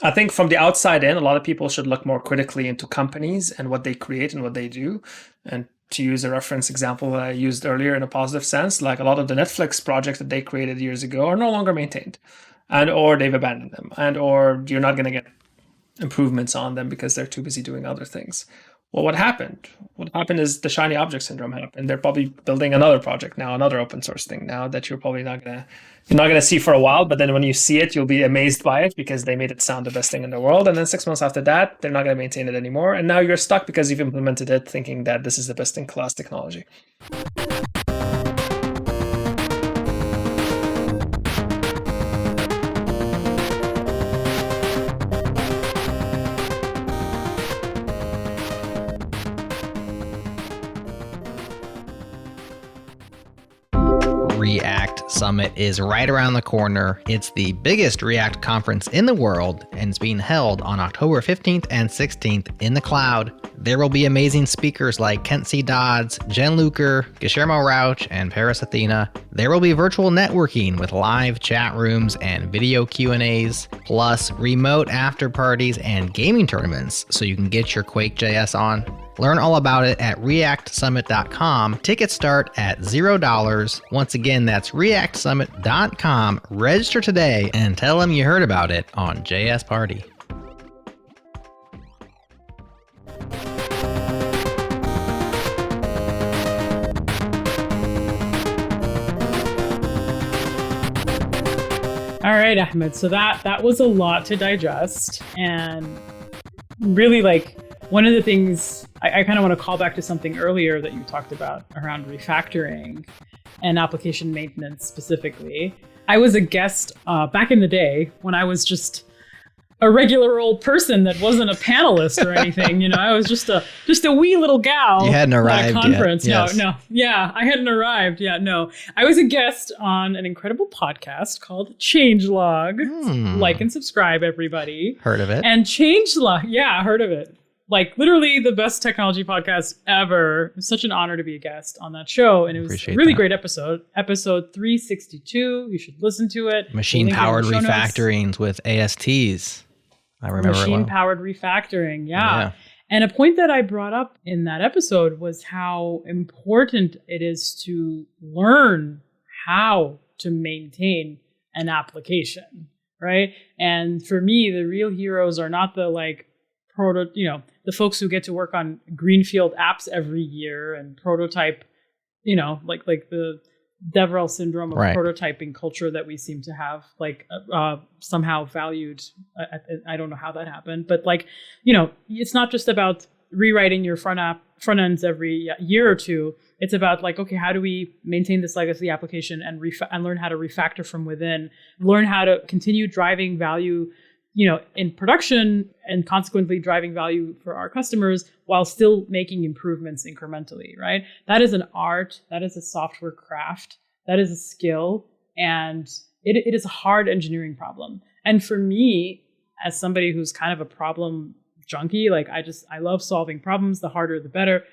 I think from the outside in, a lot of people should look more critically into companies and what they create and what they do. And to use a reference example that I used earlier in a positive sense, like a lot of the Netflix projects that they created years ago are no longer maintained, and or they've abandoned them, and or you're not going to get improvements on them because they're too busy doing other things. Well, what happened? What happened is the shiny object syndrome happened. They're probably building another project now, another open source thing now that you're probably not gonna see for a while. But then when you see it, you'll be amazed by it because they made it sound the best thing in the world. And then 6 months after that, they're not gonna maintain it anymore. And now you're stuck because you've implemented it thinking that this is the best in class technology. React Summit is right around the corner. It's the biggest React conference in the world, and it's being held on October 15th and 16th in the cloud. There will be amazing speakers like Kent C. Dodds, Jen Luker, Guillermo Rauch, and Paris Athena. There will be virtual networking with live chat rooms and video Q&As, plus remote after parties and gaming tournaments so you can get your Quake.js on. Learn all about it at reactsummit.com. Tickets start at $0. Once again, that's reactsummit.com. Register today and tell them you heard about it on JS Party. All right, Ahmed. So that was a lot to digest, and really, like, one of the things I kind of want to call back to something earlier that you talked about around refactoring and application maintenance specifically. I was a guest back in the day when I was just a regular old person that wasn't a panelist or anything. I was just a wee little gal. You hadn't arrived at a conference. yet. Yes. No. Yeah, I hadn't arrived. Yeah, no. I was a guest on an incredible podcast called Changelog. Like and subscribe, everybody. Heard of it? And Changelog. Yeah, heard of it. Like literally the best technology podcast ever. It was such an honor to be a guest on that show. And it was a really great episode. Episode 362. You should listen to it. Machine-powered refactorings with ASTs. I remember Machine-powered refactoring. Yeah. And a point that I brought up in that episode was how important it is to learn how to maintain an application, right? And for me, the real heroes are not the the folks who get to work on greenfield apps every year and prototype, like the DevRel syndrome of prototyping culture that we seem to have, somehow valued. I don't know how that happened, but it's not just about rewriting your front ends every year or two. It's about okay, how do we maintain this legacy application and learn how to refactor from within, learn how to continue driving value in production and consequently driving value for our customers while still making improvements incrementally, right? That is an art. That is a software craft. That is a skill. And it is a hard engineering problem. And for me, as somebody who's kind of a problem junkie, I love solving problems. The harder, the better.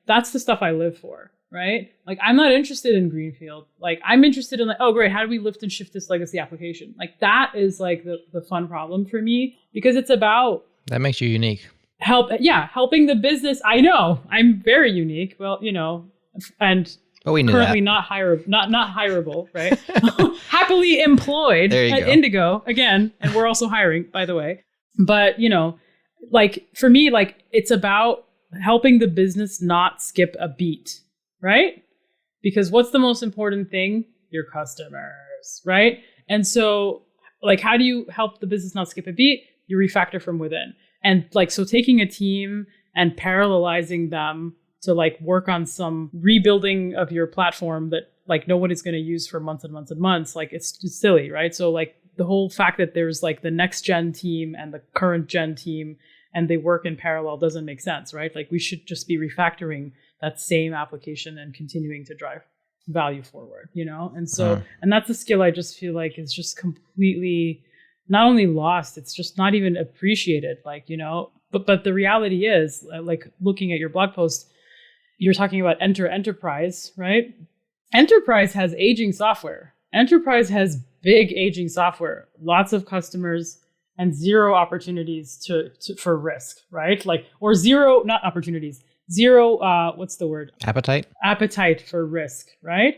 That's the stuff I live for. Right? I'm not interested in greenfield. I'm interested in oh great, how do we lift and shift this legacy application? That is the fun problem for me, because it's about that makes you unique. Helping the business. I know I'm very unique. Well, and but we knew currently that. not hireable, right? Happily employed at go. Indigo again, and we're also hiring, by the way. But for me, it's about helping the business not skip a beat. Right? Because what's the most important thing? Your customers, right? And so like, how do you help the business not skip a beat? You refactor from within. And like, so taking a team and parallelizing them to like work on some rebuilding of your platform that like no one is going to use for months and months and months, like it's just silly, right? So like the whole fact that there's like the next gen team and the current gen team and they work in parallel doesn't make sense, right? Like we should just be refactoring that same application and continuing to drive value forward, you know? And so, and that's a skill I just feel like is just completely not only lost, it's just not even appreciated, like, you know, but the reality is like looking at your blog post, you're talking about enterprise, right? Enterprise has aging software. Enterprise has big aging software, lots of customers and zero opportunities for risk, right? Like, or zero, not opportunities, zero, what's the word? Appetite for risk, right?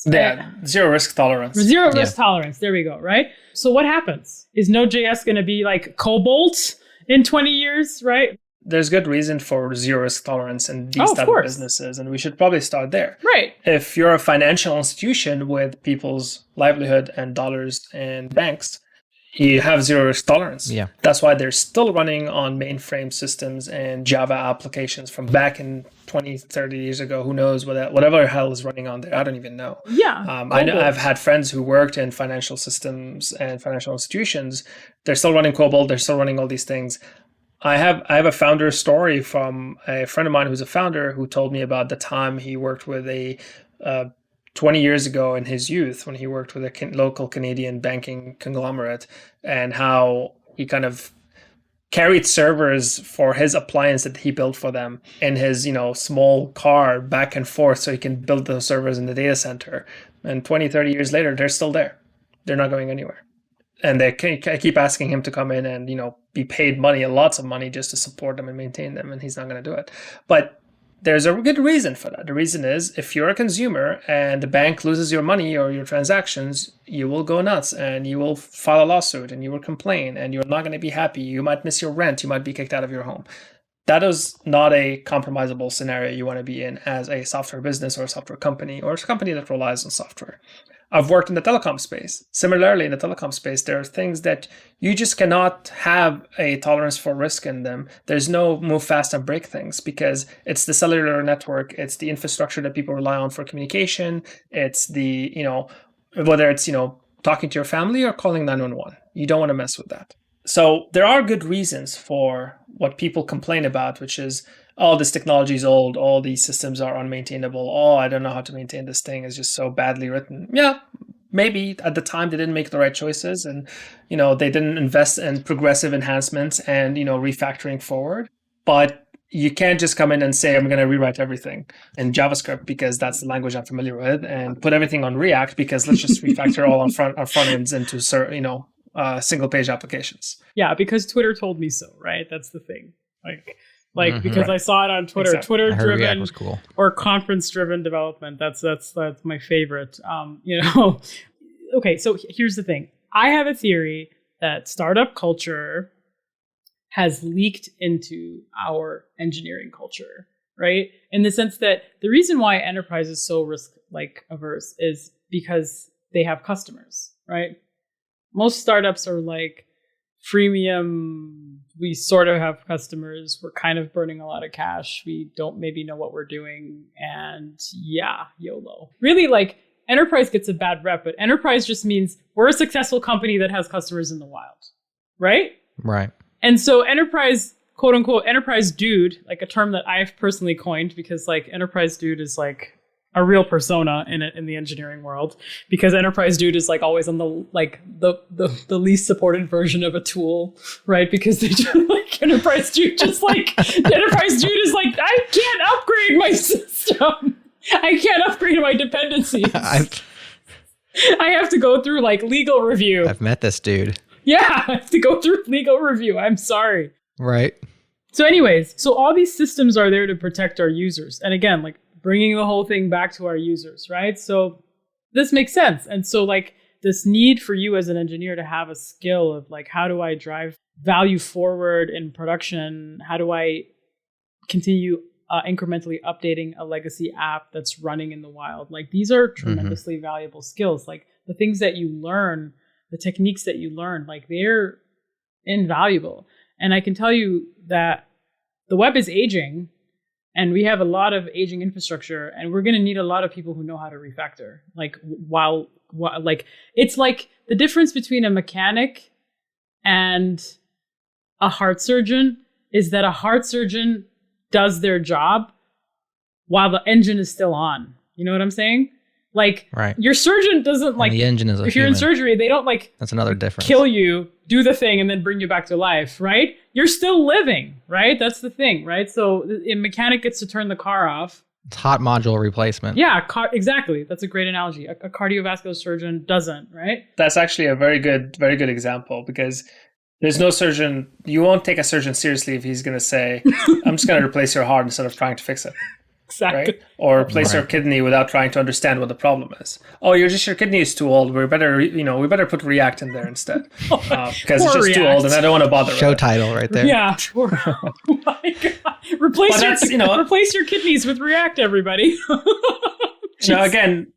Yeah, zero risk tolerance. Zero risk tolerance. There we go, right? So what happens? Is Node.js going to be like Cobalt in 20 years, right? There's good reason for zero risk tolerance in these type of businesses, and we should probably start there. Right. If you're a financial institution with people's livelihood and dollars and banks, you have zero risk tolerance. Yeah. That's why they're still running on mainframe systems and Java applications from back in 20, 30 years ago. Who knows whatever hell is running on there? I don't even know. Yeah. I know I've had friends who worked in financial systems and financial institutions. They're still running Cobalt. They're still running all these things. I have a founder story from a friend of mine who's a founder who told me about the time he worked with a 20 years ago in his youth when he worked with a local Canadian banking conglomerate, and how he kind of carried servers for his appliance that he built for them in his, small car back and forth so he can build those servers in the data center. And 20, 30 years later, they're still there. They're not going anywhere. And they keep asking him to come in and, be paid money, lots of money, just to support them and maintain them. And he's not going to do it. But there's a good reason for that. The reason is if you're a consumer and the bank loses your money or your transactions, you will go nuts and you will file a lawsuit and you will complain and you're not going to be happy. You might miss your rent. You might be kicked out of your home. That is not a compromisable scenario you want to be in as a software business or a software company or a company that relies on software. I've worked in the telecom space. Similarly, in the telecom space, there are things that you just cannot have a tolerance for risk in them. There's no move fast and break things because it's the cellular network. It's the infrastructure that people rely on for communication. It's the, whether it's, talking to your family or calling 911. You don't want to mess with that. So there are good reasons for what people complain about, which is, oh, this technology is old. All these systems are unmaintainable. Oh, I don't know how to maintain this thing. It's just so badly written. Yeah, maybe at the time they didn't make the right choices and, they didn't invest in progressive enhancements and, refactoring forward. But you can't just come in and say, I'm going to rewrite everything in JavaScript because that's the language I'm familiar with, and put everything on React because let's just refactor all our front ends into, single page applications. Yeah, because Twitter told me so, right? That's the thing. Because I saw it on Twitter. Exactly. Twitter-driven was cool. or conference-driven development. That's my favorite. Okay, so here's the thing. I have a theory that startup culture has leaked into our engineering culture, right? In the sense that the reason why enterprise is so risk averse is because they have customers, right? Most startups are like freemium. We sort of have customers. We're kind of burning a lot of cash. We don't maybe know what we're doing. And yeah, YOLO. Really, enterprise gets a bad rep, but enterprise just means we're a successful company that has customers in the wild, right? Right. And so enterprise, quote unquote, enterprise dude, like a term that I've personally coined because enterprise dude is a real persona in the engineering world, because enterprise dude is always on the least supported version of a tool, right? Because they just enterprise dude the enterprise dude is I can't upgrade my system. I can't upgrade my dependencies. I have to go through legal review. I've met this dude. Yeah, I have to go through legal review. I'm sorry. Right. So anyways, all these systems are there to protect our users. And again, bringing the whole thing back to our users, right? So this makes sense. And so this need for you as an engineer to have a skill of how do I drive value forward in production? How do I continue incrementally updating a legacy app that's running in the wild. Like these are tremendously valuable skills. Like the things that you learn, the techniques that you learn, like they're invaluable. And I can tell you that the web is aging and we have a lot of aging infrastructure and we're going to need a lot of people who know how to refactor. Like like it's like the difference between a mechanic and a heart surgeon is that a heart surgeon does their job while the engine is still on. You know what I'm saying? Like your surgeon doesn't like and the engine is if you're in surgery, they don't like that's another difference. Kill you, do the thing, and then bring you back to life, right? You're still living, right? That's the thing, right? So a mechanic gets to turn the car off. It's hot module replacement. Yeah, exactly. That's a great analogy. A cardiovascular surgeon doesn't, right? That's actually a very good example because there's no surgeon, you won't take a surgeon seriously if he's going to say, I'm just going to replace your heart instead of trying to fix it. Exactly. Right? Or replace your kidney without trying to understand what the problem is. Oh, your kidney is too old. We better put React in there instead. Because it's just too old and I don't want to bother Show with it. title right there. Yeah. Oh my God. Replace your kidneys with React, everybody. Again,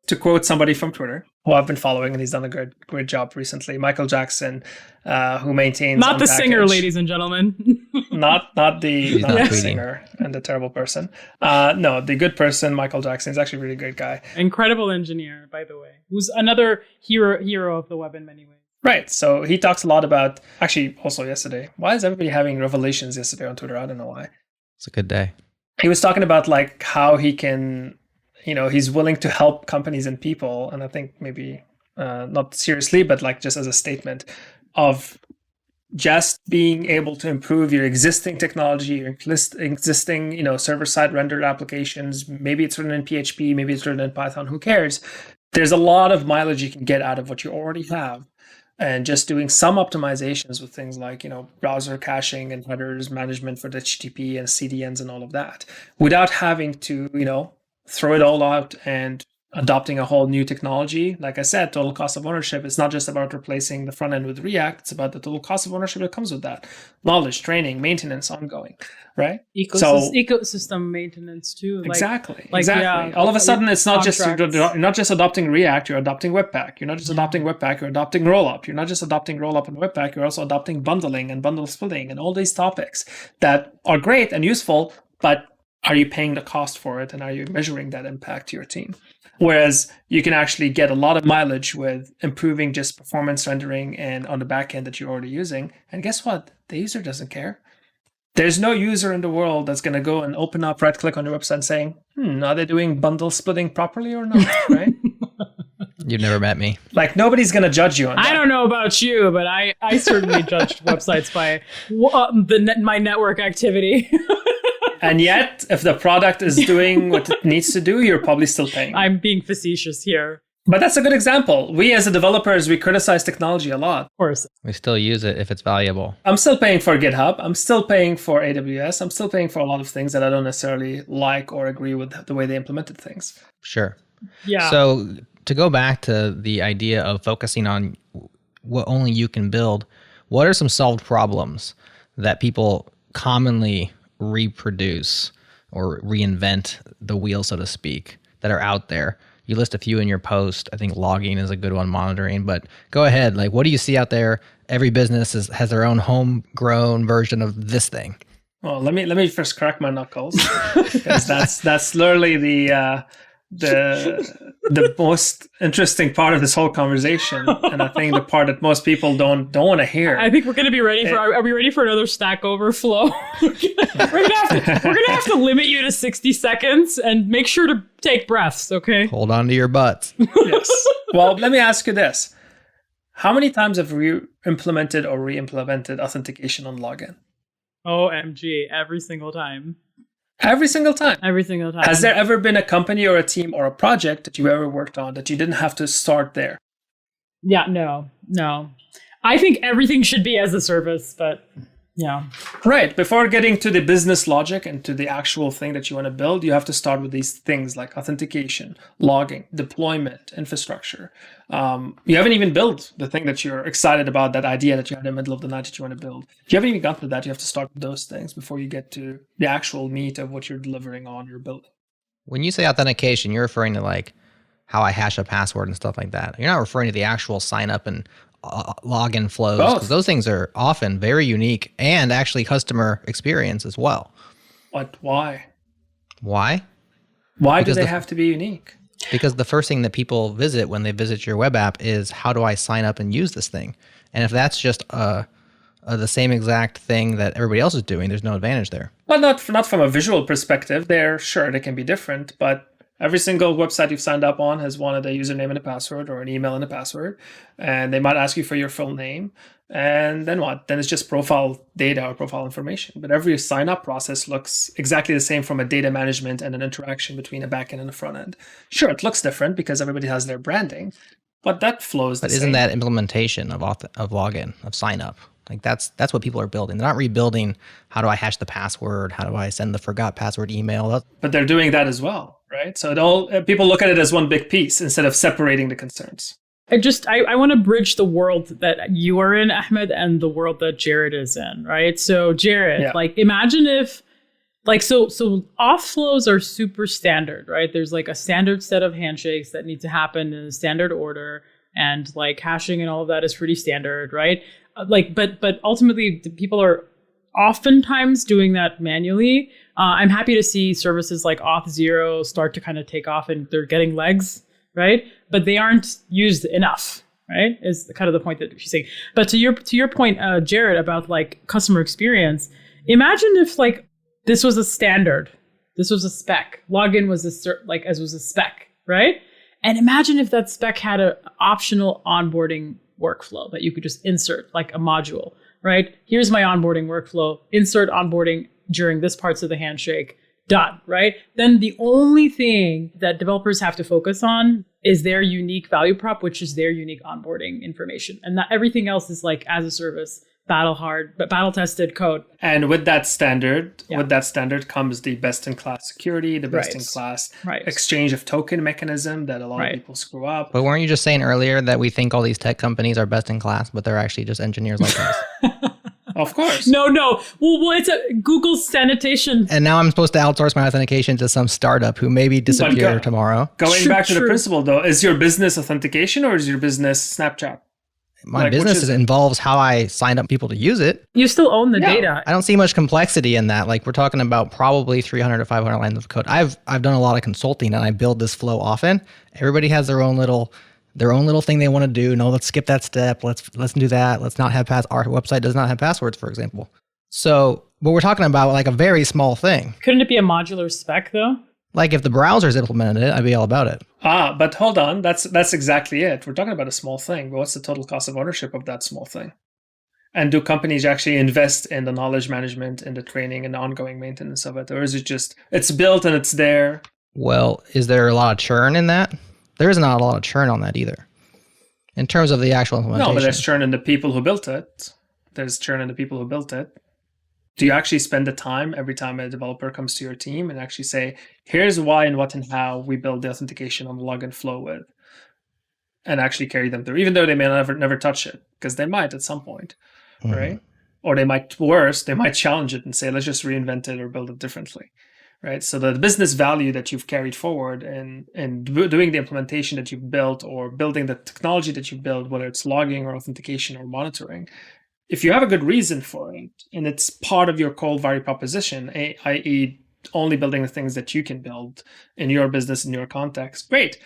to quote somebody from Twitter, who I've been following, and he's done a great job recently, Michael Jackson, who maintains not the singer, ladies and gentlemen, not the tweeting. singer and the terrible person. No, the good person, Michael Jackson, is actually a really great guy. Incredible engineer, by the way, who's another hero of the web in many ways. Right. So he talks a lot about, actually, also yesterday. Why is everybody having revelations yesterday on Twitter? I don't know why. It's a good day. He was talking about like how he can. He's willing to help companies and people. And I think maybe not seriously, but like just as a statement of just being able to improve your existing technology, your existing, server-side rendered applications. Maybe it's written in PHP, maybe it's written in Python, who cares? There's a lot of mileage you can get out of what you already have. And just doing some optimizations with things like, browser caching and headers management for the HTTP and CDNs and all of that without having to, throw it all out and adopting a whole new technology. Like I said, total cost of ownership. It's not just about replacing the front end with React. It's about the total cost of ownership that comes with that. Knowledge, training, maintenance, ongoing, right? Ecosystem maintenance too. Exactly. Yeah, all of a sudden, it's not you're not just adopting React. You're adopting Webpack. You're not just adopting Webpack. You're adopting Rollup. You're not just adopting Rollup and Webpack. You're also adopting bundling and bundle splitting and all these topics that are great and useful, but are you paying the cost for it? And are you measuring that impact to your team? Whereas you can actually get a lot of mileage with improving just performance rendering and on the back end that you're already using. And guess what? The user doesn't care. There's no user in the world that's going to go and open up, right click on your website and saying, are they doing bundle splitting properly or not? Right? You've never met me. Like nobody's going to judge you on that. I don't know about you, but I certainly judged websites by my network activity. And yet, if the product is doing what it needs to do, you're probably still paying. I'm being facetious here. But that's a good example. We as developers, we criticize technology a lot. Of course. We still use it if it's valuable. I'm still paying for GitHub. I'm still paying for AWS. I'm still paying for a lot of things that I don't necessarily like or agree with the way they implemented things. Sure. Yeah. So to go back to the idea of focusing on what only you can build, what are some solved problems that people commonly reproduce or reinvent the wheel, so to speak, that are out there? You list a few in your post. I think logging is a good one, monitoring, but go ahead. Like, what do you see out there? Every business has their own homegrown version of this thing. Well, let me first crack my knuckles, because that's literally the most interesting part of this whole conversation, and I think the part that most people don't want to hear. I think we're going to be ready for. Are we ready for another Stack Overflow? we're gonna have to limit you to 60 seconds and make sure to take breaths. Okay. Hold on to your butts. Yes. Well, let me ask you this: how many times have we implemented or re-implemented authentication on login? OMG! Every single time. Every single time. Every single time. Has there ever been a company or a team or a project that you ever worked on that you didn't have to start there? Yeah, no. I think everything should be as a service, but Yeah. Right. Before getting to the business logic and to the actual thing that you want to build, you have to start with these things like authentication, logging, deployment, infrastructure. You haven't even built the thing that you're excited about, that idea that you had in the middle of the night that you want to build. You haven't even gotten to that. You have to start with those things before you get to the actual meat of what you're delivering on your building. When you say authentication, you're referring to like how I hash a password and stuff like that. You're not referring to the actual sign up and login flows, because those things are often very unique and actually customer experience as well. But why? Why? Why do they have to be unique? Because the first thing that people visit when they visit your web app is, how do I sign up and use this thing? And if that's just the same exact thing that everybody else is doing, there's no advantage there. Well, not from a visual perspective. They can be different, but every single website you've signed up on has wanted a username and a password, or an email and a password. And they might ask you for your full name. And then what? Then it's just profile data or profile information. But every sign up process looks exactly the same from a data management and an interaction between a backend and a front end. Sure, it looks different because everybody has their branding, but that flows the same. But isn't that implementation of login, of sign up? Like that's what people are building. They're not rebuilding, how do I hash the password? How do I send the forgot password email? But they're doing that as well, right? So people look at it as one big piece instead of separating the concerns. I want to bridge the world that you are in, Ahmed, and the world that Jared is in, right? So Jared, like imagine if, like, so auth flows are super standard, right? There's like a standard set of handshakes that need to happen in a standard order, and like hashing and all of that is pretty standard, right? But ultimately, people are oftentimes doing that manually. I'm happy to see services like Auth0 start to kind of take off, and they're getting legs, right? But they aren't used enough, right? Is kind of the point that she's saying. But to your point, Jared, about like customer experience, imagine if like this was a standard, this was a spec, login was a spec, right? And imagine if that spec had an optional onboarding workflow that you could just insert, like a module, right? Here's my onboarding workflow, insert onboarding during this parts of the handshake, done, right? Then the only thing that developers have to focus on is their unique value prop, which is their unique onboarding information. And that everything else is like as a service, battle tested code. And with that standard, comes the best in class security, the best in class exchange of token mechanism that a lot of people screw up. But weren't you just saying earlier that we think all these tech companies are best in class, but they're actually just engineers like us? Of course. No. Well, it's a Google sanitation. And now I'm supposed to outsource my authentication to some startup who maybe disappear tomorrow. Going back to the principle, though, is your business authentication or is your business Snapchat? My business involves how I sign up people to use it. You still own the data. I don't see much complexity in that. Like, we're talking about probably 300 to 500 lines of code. I've done a lot of consulting and I build this flow often. Everybody has their own little thing they want to do. No, let's skip that step. Let's do that. Let's not have our website does not have passwords, for example. So, but we're talking about like a very small thing. Couldn't it be a modular spec though? Like if the browsers implemented it, I'd be all about it. But hold on. That's exactly it. We're talking about a small thing, but what's the total cost of ownership of that small thing? And do companies actually invest in the knowledge management and the training and the ongoing maintenance of it? Or is it just, it's built and it's there? Well, is there a lot of churn in that? There's not a lot of churn on that either. In terms of the actual implementation. No, but there's churn in the people who built it. Do you actually spend the time every time a developer comes to your team and actually say, here's why and what and how we build the authentication on the login flow with, and actually carry them through, even though they may never touch it, because they might at some point, right? Or they might challenge it and say, let's just reinvent it or build it differently, right? So the business value that you've carried forward and doing the implementation that you've built or building the technology that you build, whether it's logging or authentication or monitoring, if you have a good reason for it and it's part of your core value proposition, i.e. only building the things that you can build in your business, in your context, great.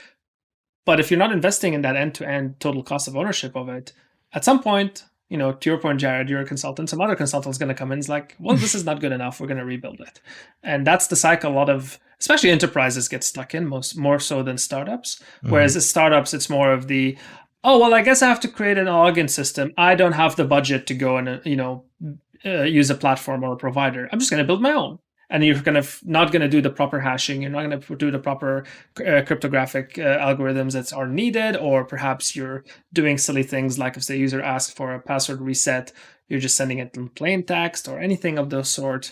But if you're not investing in that end-to-end total cost of ownership of it, at some point, to your point, Jared, you're a consultant, some other consultant's going to come in and is like, well, this is not good enough. We're going to rebuild it. And that's the cycle a lot of, especially enterprises, get stuck in more so than startups. Whereas as startups, it's more of the, oh, well, I guess I have to create an login system. I don't have the budget to go and, use a platform or a provider. I'm just going to build my own. and you're not going to do the proper hashing, you're not going to do the proper cryptographic algorithms that are needed, or perhaps you're doing silly things like if the user asks for a password reset, you're just sending it in plain text or anything of those sort.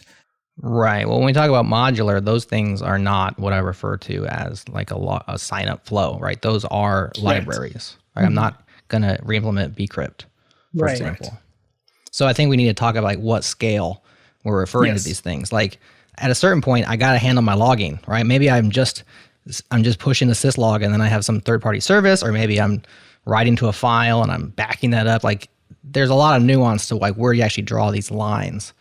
Right. Well, when we talk about modular, those things are not what I refer to as like a sign up flow, right? Those are libraries. Right? I'm not going to re-implement bcrypt, for example. So I think we need to talk about like what scale we're referring to these things. Like at a certain point, I got to handle my logging, right? Maybe I'm just pushing the syslog and then I have some third-party service, or maybe I'm writing to a file and I'm backing that up. Like there's a lot of nuance to like where you actually draw these lines.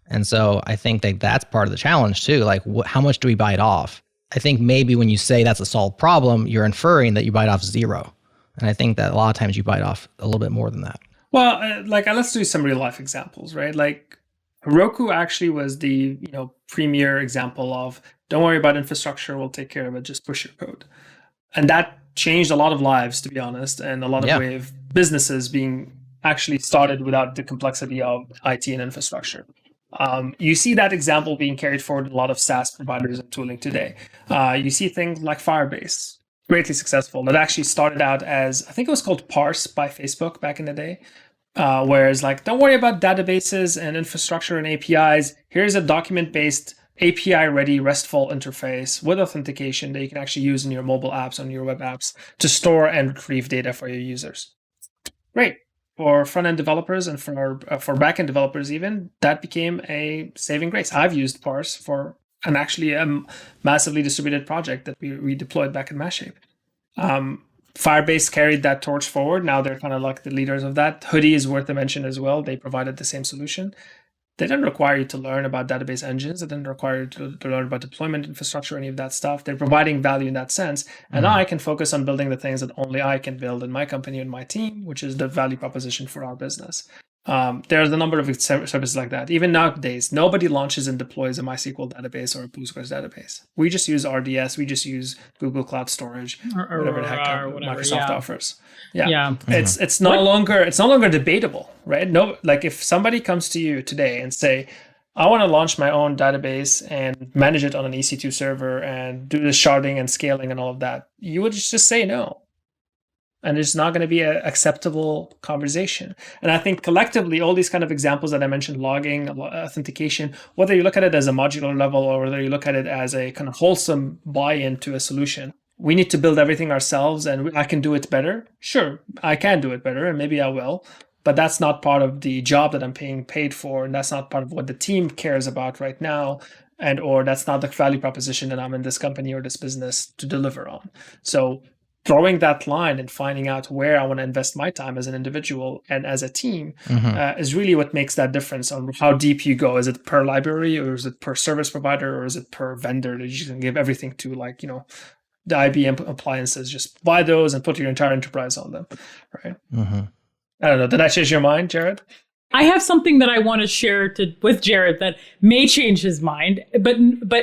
And so I think that that's part of the challenge too. Like how much do we bite off? I think maybe when you say that's a solved problem, you're inferring that you bite off zero. And I think that a lot of times you bite off a little bit more than that. Well, let's do some real life examples, right? Like Heroku actually was the premier example of don't worry about infrastructure, we'll take care of it, just push your code. And that changed a lot of lives, to be honest, and a lot of way of businesses being actually started without the complexity of IT and infrastructure. You see that example being carried forward in a lot of SaaS providers and tooling today. You see things like Firebase, greatly successful. That actually started out as, I think it was called Parse by Facebook back in the day. Whereas like, don't worry about databases and infrastructure and APIs. Here's a document-based API-ready RESTful interface with authentication that you can actually use in your mobile apps, on your web apps, to store and retrieve data for your users. Great. For front-end developers and for back-end developers even, that became a saving grace. I've used Parse for a massively distributed project that we deployed back in Mashape. Firebase carried that torch forward. Now they're kind of like the leaders of that. Hoodie is worth a mention as well. They provided the same solution. They didn't require you to learn about database engines. They didn't require you to learn about deployment infrastructure, any of that stuff. They're providing value in that sense. And now I can focus on building the things that only I can build in my company and my team, which is the value proposition for our business. There's a number of services like that. Even nowadays, nobody launches and deploys a MySQL database or a Postgres database. We just use RDS. We just use Google Cloud Storage, whatever the heck Microsoft offers. It's no longer debatable, right? No, like if somebody comes to you today and say, I want to launch my own database and manage it on an EC2 server and do the sharding and scaling and all of that, you would just say no. And it's not going to be an acceptable conversation. And I think collectively, all these kind of examples that I mentioned, logging, authentication, whether you look at it as a modular level or whether you look at it as a kind of wholesome buy-in to a solution, we need to build everything ourselves and I can do it better. Sure, I can do it better and maybe I will. But that's not part of the job that I'm being paid for. And that's not part of what the team cares about right now. And or that's not the value proposition that I'm in this company or this business to deliver on. So drawing that line and finding out where I want to invest my time as an individual and as a team is really what makes that difference on how deep you go. Is it per library or is it per service provider or is it per vendor that you can give everything to, like, the IBM appliances, just buy those and put your entire enterprise on them, right? I don't know. Did I change your mind, Jared? I have something that I want to share with Jared that may change his mind, but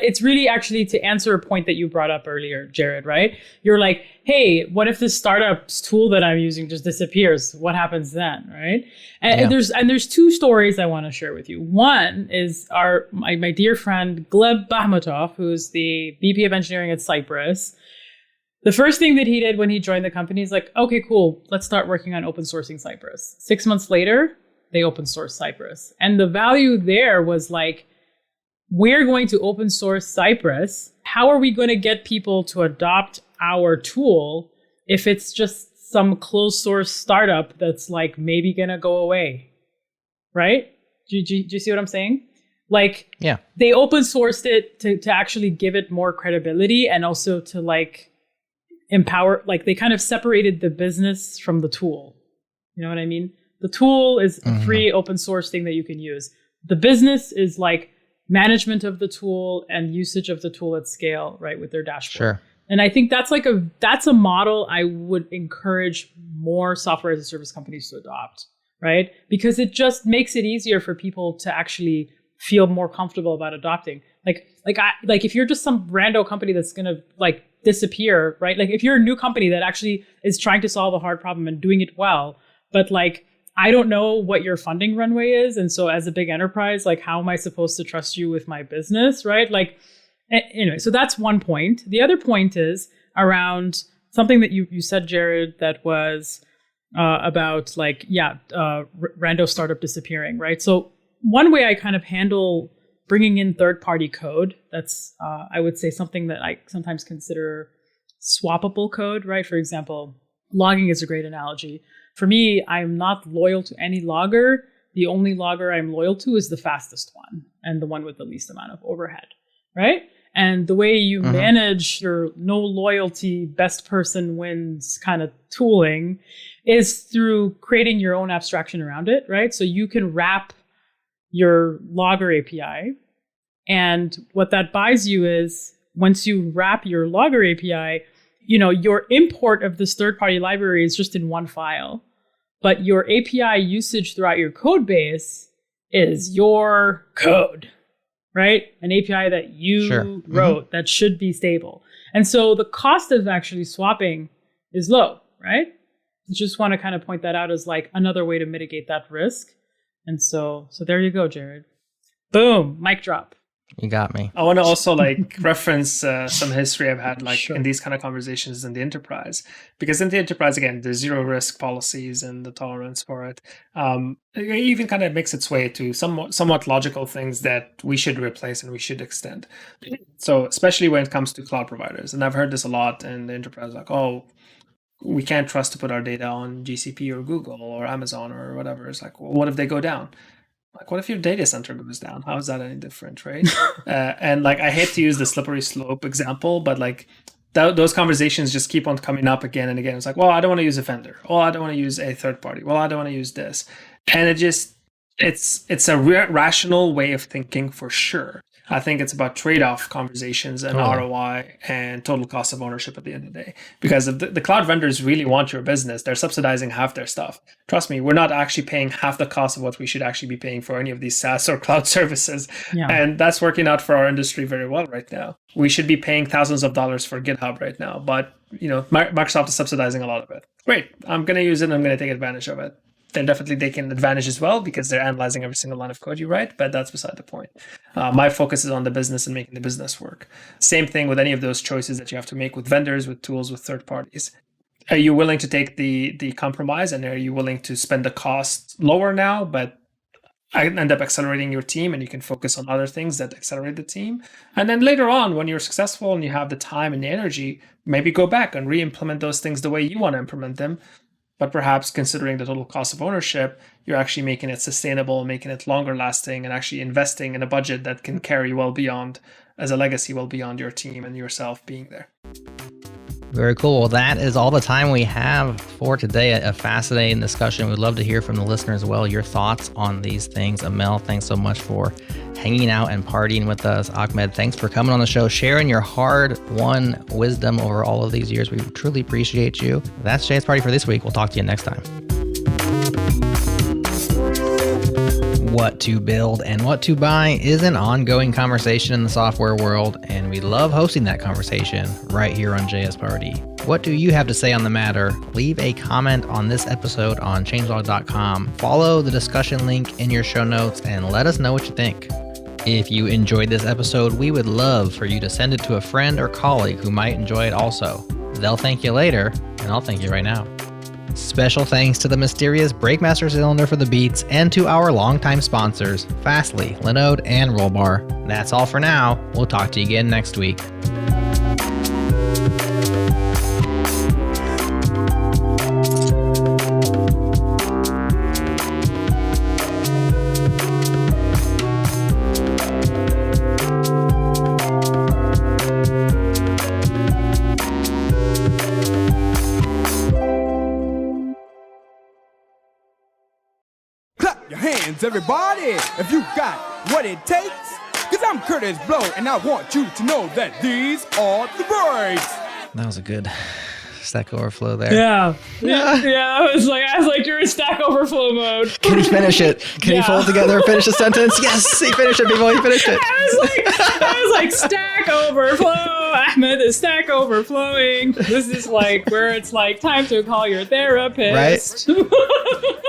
it's really actually to answer a point that you brought up earlier, Jared, right? You're like, hey, what if this startup's tool that I'm using just disappears? What happens then, right? And there's two stories I want to share with you. One is my dear friend Gleb Bahmatov, who's the VP of engineering at Cypress. The first thing that he did when he joined the company is like, okay, cool, let's start working on open sourcing Cypress. 6 months later, they open source Cypress. And the value there was like, we're going to open source Cypress. How are we going to get people to adopt our tool if it's just some closed source startup that's like maybe going to go away? Right? Do you see what I'm saying? Like, yeah, they open sourced it to actually give it more credibility and also to like empower, like they kind of separated the business from the tool. You know what I mean? The tool is a free open source thing that you can use. The business is like management of the tool and usage of the tool at scale, right, with their dashboard. Sure. And I think that's a model I would encourage more software as a service companies to adopt, right? Because it just makes it easier for people to actually feel more comfortable about adopting. Like if you're just some rando company that's gonna like disappear, right? Like if you're a new company that actually is trying to solve a hard problem and doing it well, but like I don't know what your funding runway is. And so as a big enterprise, like, how am I supposed to trust you with my business, right? Like, anyway, so that's one point. The other point is around something that you said, Jared, that was about like, rando startup disappearing, right? So one way I kind of handle bringing in third-party code, that's, I would say, something that I sometimes consider swappable code, right? For example, logging is a great analogy. For me, I'm not loyal to any logger. The only logger I'm loyal to is the fastest one and the one with the least amount of overhead, right? And the way you manage your no loyalty, best person wins kind of tooling is through creating your own abstraction around it, right? So you can wrap your logger API. And what that buys you is once you wrap your logger API, your import of this third-party library is just in one file, but your API usage throughout your code base is your code, right? An API that you wrote that should be stable. And so the cost of actually swapping is low, right? I just want to kind of point that out as like another way to mitigate that risk. And so there you go, Jared. Boom, mic drop. You got me. I want to also like reference some history I've had like in these kind of conversations in the enterprise, because in the enterprise, again, there's zero risk policies and the tolerance for it. It even kind of makes its way to somewhat logical things that we should replace and we should extend. So especially when it comes to cloud providers, and I've heard this a lot in the enterprise, like, oh, we can't trust to put our data on GCP or Google or Amazon or whatever. It's like, well, what if they go down? Like, what if your data center goes down? How is that any different, right? And like, I hate to use the slippery slope example, but like those conversations just keep on coming up again and again. It's like, well, I don't want to use a vendor. Oh, I don't want to use a third party. Well, I don't want to use this. And it's a rational way of thinking for sure. I think it's about trade-off conversations and ROI and total cost of ownership at the end of the day. Because if the cloud vendors really want your business, they're subsidizing half their stuff. Trust me, we're not actually paying half the cost of what we should actually be paying for any of these SaaS or cloud services. Yeah. And that's working out for our industry very well right now. We should be paying thousands of dollars for GitHub right now, but Microsoft is subsidizing a lot of it. Great, I'm going to use it and I'm going to take advantage of it. They're definitely taking advantage as well because they're analyzing every single line of code you write, but that's beside the point. My focus is on the business and making the business work. Same thing with any of those choices that you have to make with vendors, with tools, with third parties. Are you willing to take the compromise, and are you willing to spend the cost lower now, but end up accelerating your team and you can focus on other things that accelerate the team? And then later on, when you're successful and you have the time and the energy, maybe go back and re-implement those things the way you want to implement them. But perhaps considering the total cost of ownership, you're actually making it sustainable, making it longer lasting, and actually investing in a budget that can carry well beyond, as a legacy, well beyond your team and yourself being there. Very cool. Well, that is all the time we have for today. A fascinating discussion. We'd love to hear from the listeners as well, your thoughts on these things. Amel, thanks so much for hanging out and partying with us. Ahmed, thanks for coming on the show, sharing your hard-won wisdom over all of these years. We truly appreciate you. That's JS Party for this week. We'll talk to you next time. What to build and what to buy is an ongoing conversation in the software world, and we love hosting that conversation right here on JS Party. What do you have to say on the matter? Leave a comment on this episode on changelog.com. Follow the discussion link in your show notes and let us know what you think. If you enjoyed this episode, we would love for you to send it to a friend or colleague who might enjoy it also. They'll thank you later, and I'll thank you right now. Special thanks to the mysterious Breakmaster Cylinder for the beats and to our longtime sponsors, Fastly, Linode, and Rollbar. That's all for now. We'll talk to you again next week. Everybody, if you got what it takes, because I'm Curtis Blow, and I want you to know that these are the breaks. That was a good Stack Overflow there. Yeah. I was like, you're in Stack Overflow mode. Can he finish it? Can he fold together and finish a sentence? Yes, he finished it, people. He finished it. I was like, Stack Overflow. Ahmed is Stack Overflowing. This is like where it's like time to call your therapist. Right?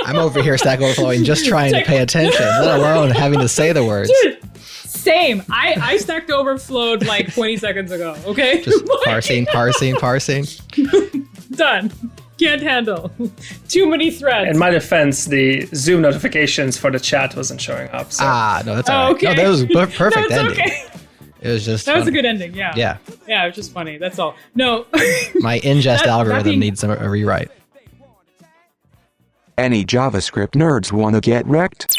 I'm over here Stack Overflowing, just trying to pay attention, let alone having to say the words. Dude, same. I Stacked Overflowed like 20 seconds ago, okay? Just parsing. Done. Can't handle. Too many threads. In my defense, the Zoom notifications for the chat wasn't showing up. So. No, that's all right. okay. No, that was a perfect That's ending. okay. It was just That was a funny. good ending, yeah. Yeah. Yeah, it was just funny. That's all. No. My ingest That algorithm being- needs a rewrite. Any JavaScript nerds wanna get wrecked?